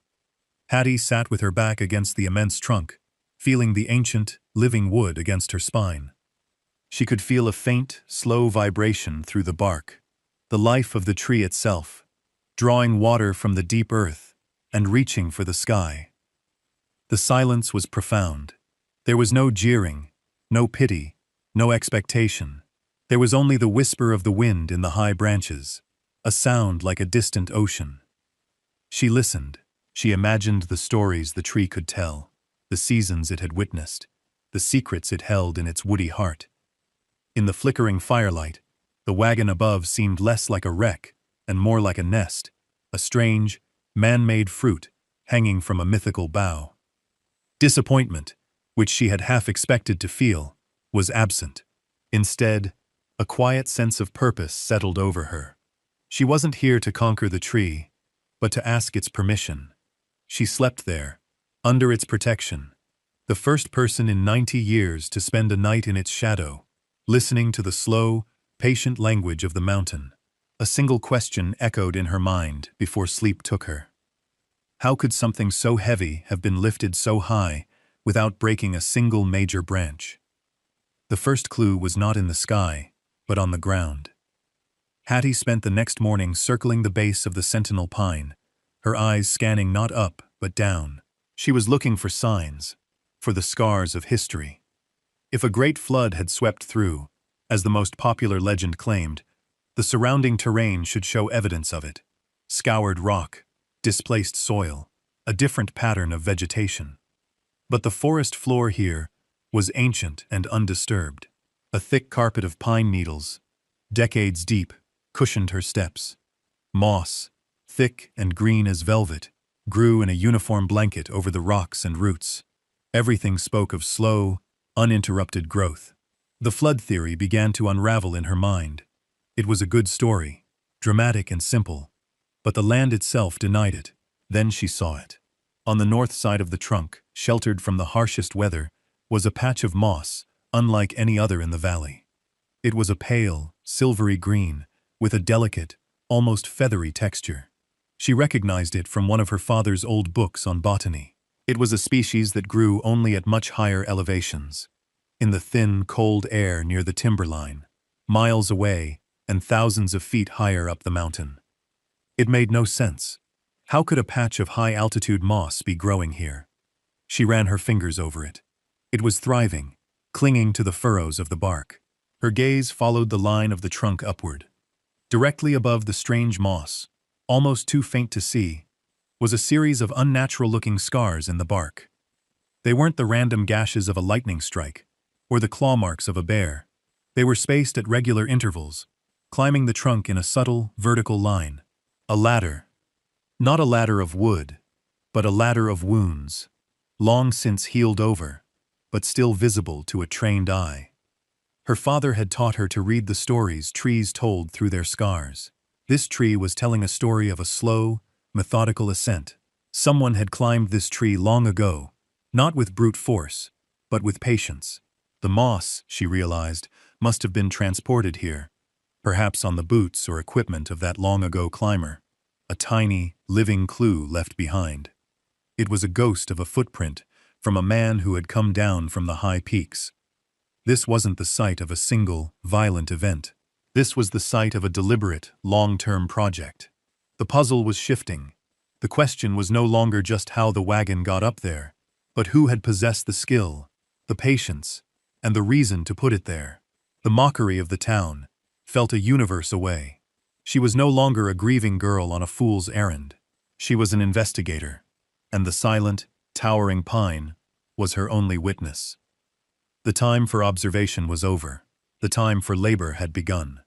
Speaker 1: Hattie sat with her back against the immense trunk, feeling the ancient, living wood against her spine. She could feel a faint, slow vibration through the bark, the life of the tree itself, drawing water from the deep earth and reaching for the sky. The silence was profound. There was no jeering, no pity, no expectation. There was only the whisper of the wind in the high branches, a sound like a distant ocean. She listened. She imagined the stories the tree could tell, the seasons it had witnessed, the secrets it held in its woody heart. In the flickering firelight, the wagon above seemed less like a wreck and more like a nest, a strange, man-made fruit hanging from a mythical bough. Disappointment, which she had half expected to feel, was absent. Instead, a quiet sense of purpose settled over her. She wasn't here to conquer the tree, but to ask its permission. She slept there, under its protection, the first person in 90 years to spend a night in its shadow, listening to the slow, patient language of the mountain. A single question echoed in her mind before sleep took her. How could something so heavy have been lifted so high without breaking a single major branch? The first clue was not in the sky, but on the ground. Hattie spent the next morning circling the base of the sentinel pine, her eyes scanning not up but down. She was looking for signs, for the scars of history. If a great flood had swept through, as the most popular legend claimed, the surrounding terrain should show evidence of it. Scoured rock, displaced soil, a different pattern of vegetation. But the forest floor here was ancient and undisturbed. A thick carpet of pine needles, decades deep, cushioned her steps. Moss, thick and green as velvet, grew in a uniform blanket over the rocks and roots. Everything spoke of slow, uninterrupted growth. The flood theory began to unravel in her mind. It was a good story, dramatic and simple, but the land itself denied it. Then she saw it. On the north side of the trunk, sheltered from the harshest weather, was a patch of moss, unlike any other in the valley. It was a pale, silvery green, with a delicate, almost feathery texture. She recognized it from one of her father's old books on botany. It was a species that grew only at much higher elevations, in the thin, cold air near the timberline, miles away and thousands of feet higher up the mountain. It made no sense. How could a patch of high-altitude moss be growing here? She ran her fingers over it. It was thriving, clinging to the furrows of the bark. Her gaze followed the line of the trunk upward. Directly above the strange moss, almost too faint to see, was a series of unnatural-looking scars in the bark. They weren't the random gashes of a lightning strike, or the claw marks of a bear. They were spaced at regular intervals, climbing the trunk in a subtle, vertical line. A ladder. Not a ladder of wood, but a ladder of wounds, long since healed over, but still visible to a trained eye. Her father had taught her to read the stories trees told through their scars. This tree was telling a story of a slow, methodical ascent. Someone had climbed this tree long ago, not with brute force, but with patience. The moss, she realized, must have been transported here, perhaps on the boots or equipment of that long-ago climber. A tiny, living clue left behind. It was a ghost of a footprint from a man who had come down from the high peaks. This wasn't the site of a single, violent event. This was the site of a deliberate, long-term project. The puzzle was shifting. The question was no longer just how the wagon got up there, but who had possessed the skill, the patience, and the reason to put it there. The mockery of the town felt a universe away. She was no longer a grieving girl on a fool's errand. She was an investigator, and the silent, towering pine was her only witness. The time for observation was over. The time for labor had begun.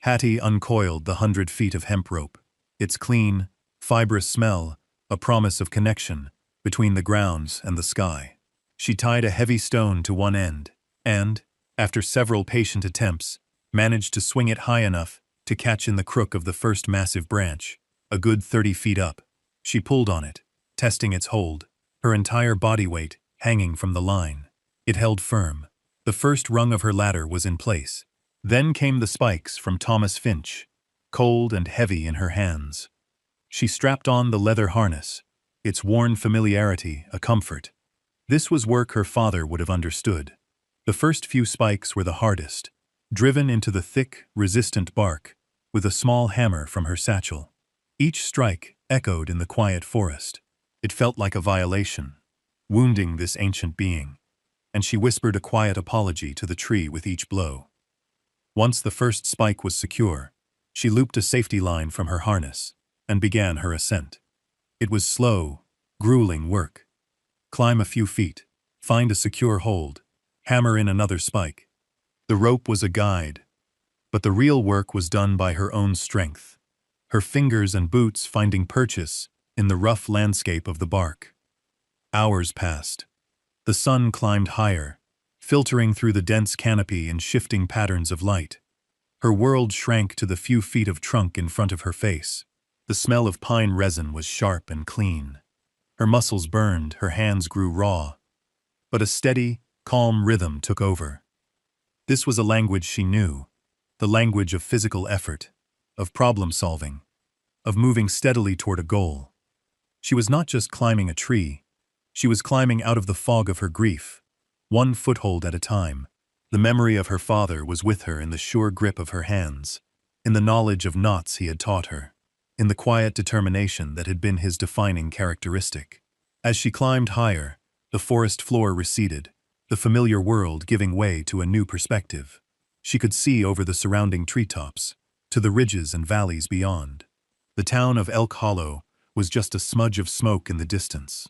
Speaker 1: Hattie uncoiled the 100 feet of hemp rope. Its clean, fibrous smell, a promise of connection between the grounds and the sky. She tied a heavy stone to one end, and, after several patient attempts, managed to swing it high enough to catch in the crook of the first massive branch, a good 30 feet up. She pulled on it, testing its hold, her entire body weight hanging from the line. It held firm. The first rung of her ladder was in place. Then came the spikes from Thomas Finch, cold and heavy in her hands. She strapped on the leather harness, its worn familiarity a comfort. This was work her father would have understood. The first few spikes were the hardest, driven into the thick, resistant bark, with a small hammer from her satchel. Each strike echoed in the quiet forest. It felt like a violation, wounding this ancient being, and she whispered a quiet apology to the tree with each blow. Once the first spike was secure, she looped a safety line from her harness and began her ascent. It was slow, grueling work. Climb a few feet, find a secure hold, hammer in another spike. The rope was a guide, but the real work was done by her own strength, her fingers and boots finding purchase in the rough landscape of the bark. Hours passed. The sun climbed higher, filtering through the dense canopy in shifting patterns of light. Her world shrank to the few feet of trunk in front of her face. The smell of pine resin was sharp and clean. Her muscles burned, her hands grew raw. But a steady, calm rhythm took over. This was a language she knew, the language of physical effort, of problem-solving, of moving steadily toward a goal. She was not just climbing a tree, she was climbing out of the fog of her grief, one foothold at a time. The memory of her father was with her in the sure grip of her hands, in the knowledge of knots he had taught her, in the quiet determination that had been his defining characteristic. As she climbed higher, the forest floor receded, the familiar world giving way to a new perspective. She could see over the surrounding treetops, to the ridges and valleys beyond. The town of Elk Hollow was just a smudge of smoke in the distance.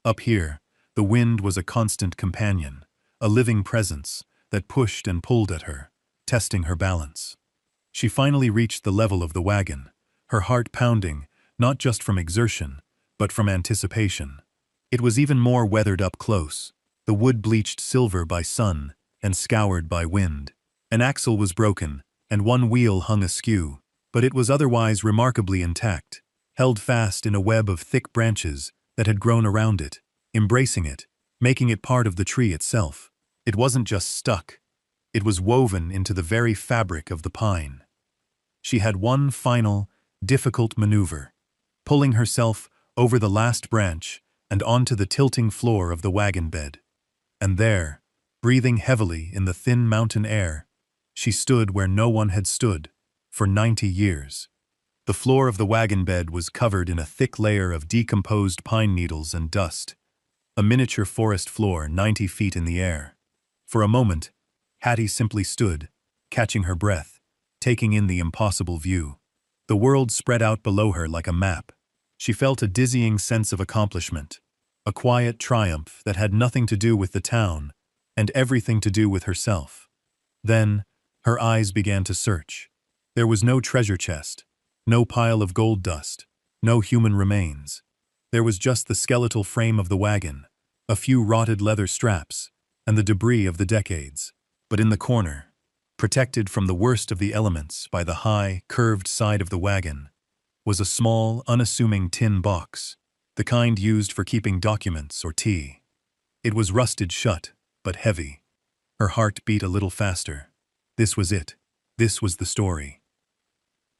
Speaker 1: Up here, the wind was a constant companion, a living presence that pushed and pulled at her, testing her balance. She finally reached the level of the wagon, her heart pounding, not just from exertion, but from anticipation. It was even more weathered up close, the wood bleached silver by sun and scoured by wind. An axle was broken, and one wheel hung askew, but it was otherwise remarkably intact, held fast in a web of thick branches that had grown around it, embracing it, making it part of the tree itself. It wasn't just stuck, it was woven into the very fabric of the pine. She had one final, difficult maneuver, pulling herself over the last branch and onto the tilting floor of the wagon bed. And there, breathing heavily in the thin mountain air, she stood where no one had stood for 90 years. The floor of the wagon bed was covered in a thick layer of decomposed pine needles and dust, a miniature forest floor 90 feet in the air. For a moment, Hattie simply stood, catching her breath, taking in the impossible view. The world spread out below her like a map. She felt a dizzying sense of accomplishment, a quiet triumph that had nothing to do with the town and everything to do with herself. Then, her eyes began to search. There was no treasure chest, no pile of gold dust, no human remains. There was just the skeletal frame of the wagon, a few rotted leather straps, and the debris of the decades. But in the corner, protected from the worst of the elements by the high, curved side of the wagon, was a small, unassuming tin box, the kind used for keeping documents or tea. It was rusted shut, but heavy. Her heart beat a little faster. This was it. This was the story.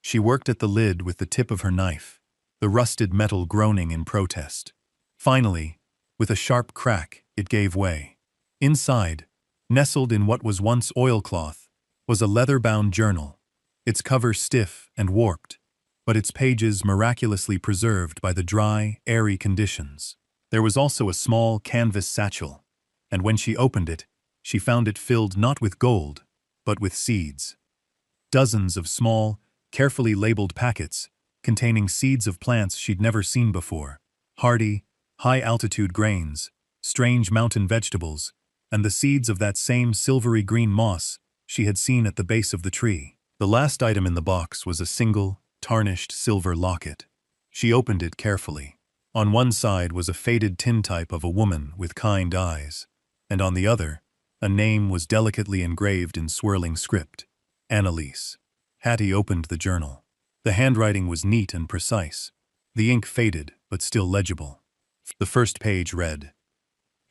Speaker 1: She worked at the lid with the tip of her knife, the rusted metal groaning in protest. Finally, with a sharp crack, it gave way. Inside, nestled in what was once oilcloth, was a leather-bound journal, its cover stiff and warped, but its pages miraculously preserved by the dry, airy conditions. There was also a small canvas satchel, and when she opened it, she found it filled not with gold, but with seeds. Dozens of small, carefully labeled packets containing seeds of plants she'd never seen before, hardy, high-altitude grains, strange mountain vegetables, and the seeds of that same silvery green moss she had seen at the base of the tree. The last item in the box was a single, tarnished silver locket. She opened it carefully. On one side was a faded tintype of a woman with kind eyes, and on the other, a name was delicately engraved in swirling script. Annalise. Hattie opened the journal. The handwriting was neat and precise. The ink faded, but still legible. The first page read,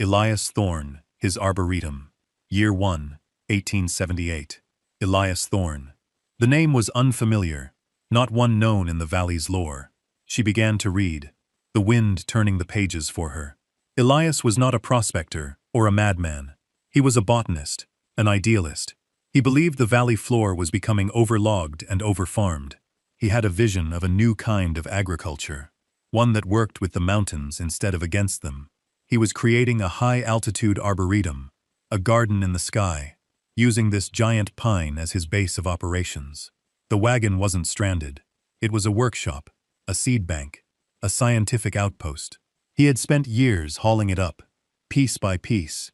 Speaker 1: Elias Thorne, his Arboretum. Year 1, 1878. Elias Thorne. The name was unfamiliar, not one known in the valley's lore. She began to read, the wind turning the pages for her. Elias was not a prospector or a madman. He was a botanist, an idealist. He believed the valley floor was becoming overlogged and overfarmed. He had a vision of a new kind of agriculture, one that worked with the mountains instead of against them. He was creating a high-altitude arboretum, a garden in the sky, using this giant pine as his base of operations. The wagon wasn't stranded. It was a workshop, a seed bank, a scientific outpost. He had spent years hauling it up, piece by piece,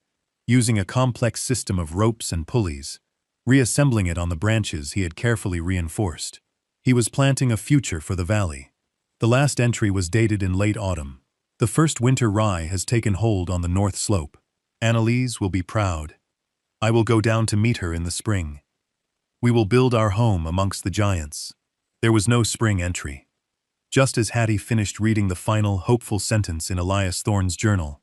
Speaker 1: using a complex system of ropes and pulleys, reassembling it on the branches he had carefully reinforced. He was planting a future for the valley. The last entry was dated in late autumn. The first winter rye has taken hold on the north slope. Annalise will be proud. I will go down to meet her in the spring. We will build our home amongst the giants. There was no spring entry. Just as Hattie finished reading the final, hopeful sentence in Elias Thorne's journal,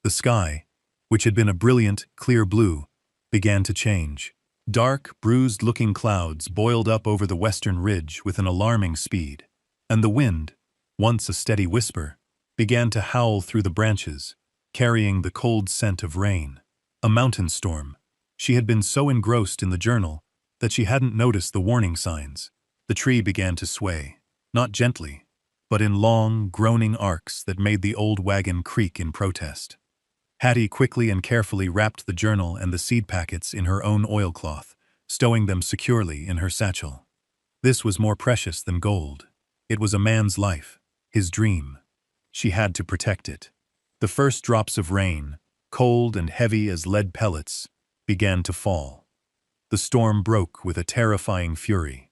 Speaker 1: the sky, which had been a brilliant, clear blue, began to change. Dark, bruised-looking clouds boiled up over the western ridge with an alarming speed, and the wind, once a steady whisper, began to howl through the branches, carrying the cold scent of rain. A mountain storm. She had been so engrossed in the journal that she hadn't noticed the warning signs. The tree began to sway, not gently, but in long, groaning arcs that made the old wagon creak in protest. Hattie quickly and carefully wrapped the journal and the seed packets in her own oilcloth, stowing them securely in her satchel. This was more precious than gold. It was a man's life, his dream. She had to protect it. The first drops of rain, cold and heavy as lead pellets, began to fall. The storm broke with a terrifying fury.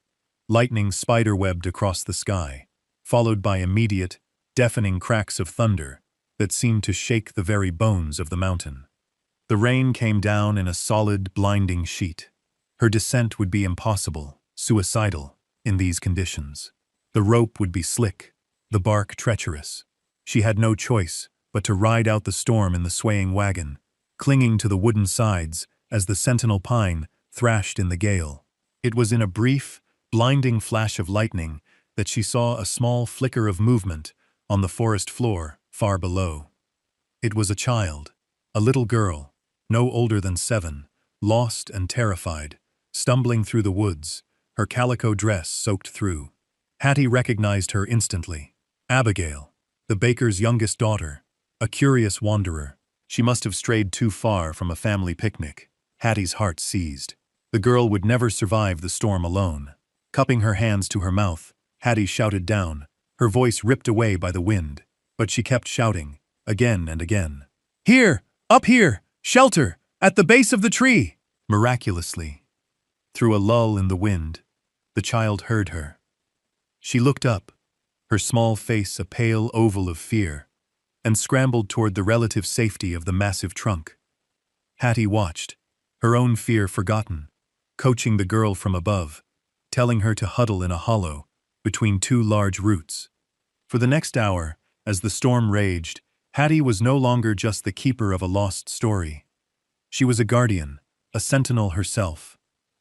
Speaker 1: Lightning spiderwebbed across the sky, followed by immediate, deafening cracks of thunder that seemed to shake the very bones of the mountain. The rain came down in a solid, blinding sheet. Her descent would be impossible, suicidal, in these conditions. The rope would be slick, the bark treacherous. She had no choice but to ride out the storm in the swaying wagon, clinging to the wooden sides as the sentinel pine thrashed in the gale. It was in a brief, blinding flash of lightning that she saw a small flicker of movement on the forest floor far below. It was a child, a little girl, no older than 7, lost and terrified, stumbling through the woods, her calico dress soaked through. Hattie recognized her instantly. Abigail, the baker's youngest daughter, a curious wanderer. She must have strayed too far from a family picnic. Hattie's heart seized. The girl would never survive the storm alone. Cupping her hands to her mouth, Hattie shouted down, her voice ripped away by the wind, but she kept shouting, again and again. "Here! Up here! Shelter! At the base of the tree!" Miraculously, through a lull in the wind, the child heard her. She looked up, her small face a pale oval of fear, and scrambled toward the relative safety of the massive trunk. Hattie watched, her own fear forgotten, coaching the girl from above, telling her to huddle in a hollow between 2 large roots. For the next hour, as the storm raged, Hattie was no longer just the keeper of a lost story. She was a guardian, a sentinel herself,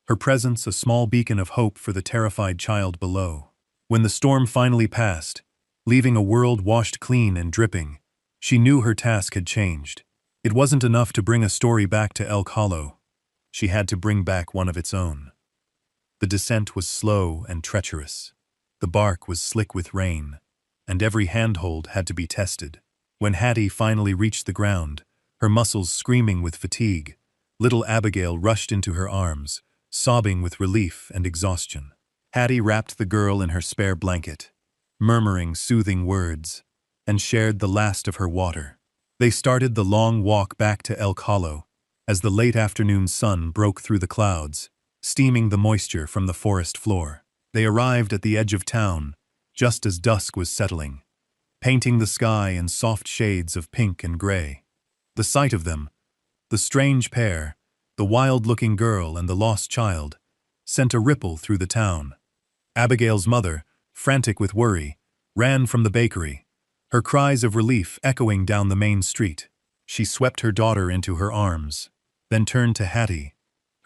Speaker 1: her presence a small beacon of hope for the terrified child below. When the storm finally passed, leaving a world washed clean and dripping, she knew her task had changed. It wasn't enough to bring a story back to Elk Hollow. She had to bring back one of its own. The descent was slow and treacherous. The bark was slick with rain, and every handhold had to be tested. When Hattie finally reached the ground, her muscles screaming with fatigue, little Abigail rushed into her arms, sobbing with relief and exhaustion. Hattie wrapped the girl in her spare blanket, murmuring soothing words, and shared the last of her water. They started the long walk back to Elk Hollow as the late afternoon sun broke through the clouds, steaming the moisture from the forest floor. They arrived at the edge of town just as dusk was settling, painting the sky in soft shades of pink and gray. The sight of them, the strange pair, the wild-looking girl and the lost child, sent a ripple through the town. Abigail's mother, frantic with worry, ran from the bakery, her cries of relief echoing down the main street. She swept her daughter into her arms, then turned to Hattie,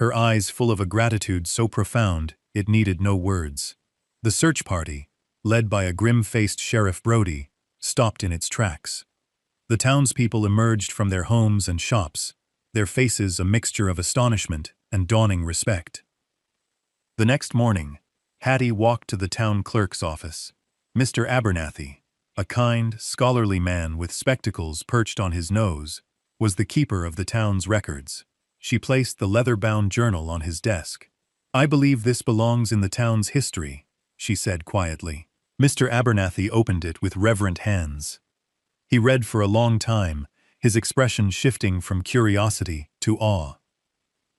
Speaker 1: her eyes full of a gratitude so profound it needed no words. The search party, led by a grim-faced Sheriff Brody, stopped in its tracks. The townspeople emerged from their homes and shops, their faces a mixture of astonishment and dawning respect. The next morning, Hattie walked to the town clerk's office. Mr. Abernathy, a kind, scholarly man with spectacles perched on his nose, was the keeper of the town's records. She placed the leather-bound journal on his desk. "I believe this belongs in the town's history," she said quietly. Mr. Abernathy opened it with reverent hands. He read for a long time, his expression shifting from curiosity to awe.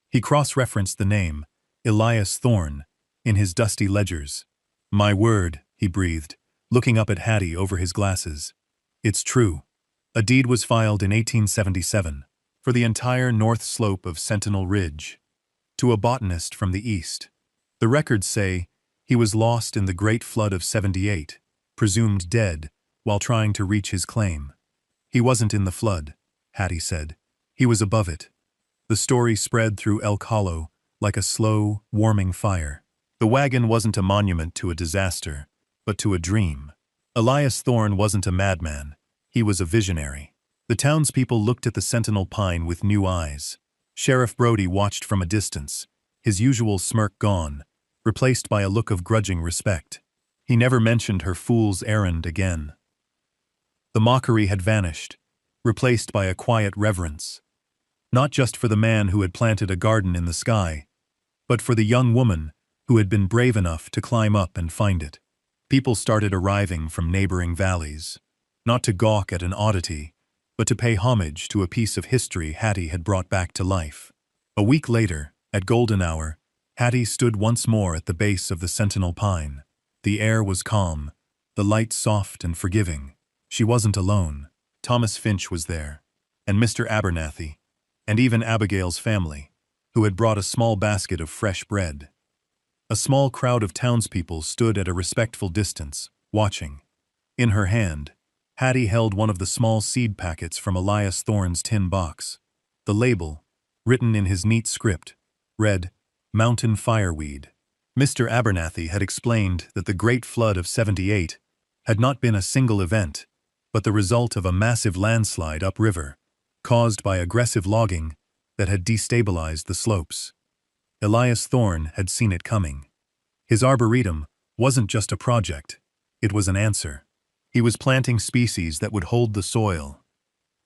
Speaker 1: He cross-referenced the name, Elias Thorne, in his dusty ledgers. "My word," he breathed, looking up at Hattie over his glasses. "It's true. A deed was filed in 1877 for the entire north slope of Sentinel Ridge, to a botanist from the east. The records say he was lost in the Great Flood of '78, presumed dead, while trying to reach his claim." "He wasn't in the flood," Hattie said. "He was above it." The story spread through Elk Hollow like a slow, warming fire. The wagon wasn't a monument to a disaster, but to a dream. Elias Thorne wasn't a madman. He was a visionary. The townspeople looked at the Sentinel Pine with new eyes. Sheriff Brody watched from a distance, his usual smirk gone, replaced by a look of grudging respect. He never mentioned her fool's errand again. The mockery had vanished, replaced by a quiet reverence. Not just for the man who had planted a garden in the sky, but for the young woman who had been brave enough to climb up and find it. People started arriving from neighboring valleys, not to gawk at an oddity, but to pay homage to a piece of history Hattie had brought back to life. A week later, at golden hour, Hattie stood once more at the base of the Sentinel Pine. The air was calm, the light soft and forgiving. She wasn't alone. Thomas Finch was there, and Mr. Abernathy, and even Abigail's family, who had brought a small basket of fresh bread. A small crowd of townspeople stood at a respectful distance, watching. In her hand, Hattie held one of the small seed packets from Elias Thorne's tin box. The label, written in his neat script, read, "Mountain Fireweed." Mr. Abernathy had explained that the Great Flood of '78 had not been a single event, but the result of a massive landslide upriver, caused by aggressive logging that had destabilized the slopes. Elias Thorne had seen it coming. His arboretum wasn't just a project, it was an answer. He was planting species that would hold the soil,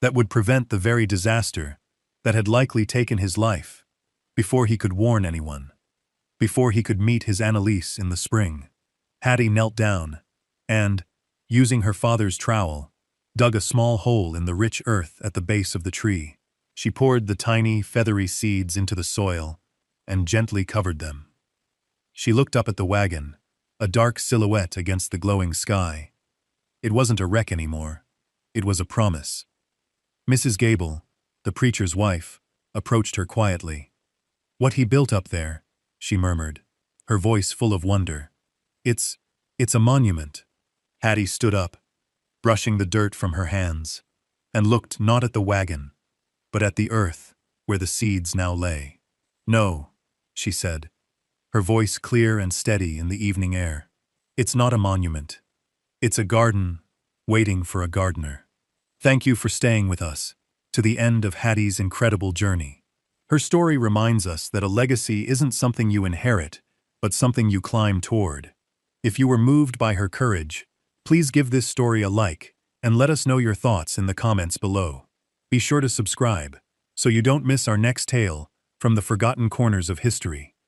Speaker 1: that would prevent the very disaster that had likely taken his life, before he could warn anyone, before he could meet his Annalise in the spring. Hattie knelt down and, using her father's trowel, dug a small hole in the rich earth at the base of the tree. She poured the tiny, feathery seeds into the soil and gently covered them. She looked up at the wagon, a dark silhouette against the glowing sky. It wasn't a wreck anymore. It was a promise. Mrs. Gable, the preacher's wife, approached her quietly. "What he built up there," she murmured, her voice full of wonder. It's a monument." Hattie stood up, brushing the dirt from her hands, and looked not at the wagon, but at the earth where the seeds now lay. "No," she said, her voice clear and steady in the evening air. "It's not a monument. It's a garden waiting for a gardener." Thank you for staying with us to the end of Hattie's incredible journey. Her story reminds us that a legacy isn't something you inherit, but something you climb toward. If you were moved by her courage, please give this story a like and let us know your thoughts in the comments below. Be sure to subscribe so you don't miss our next tale from the forgotten corners of history.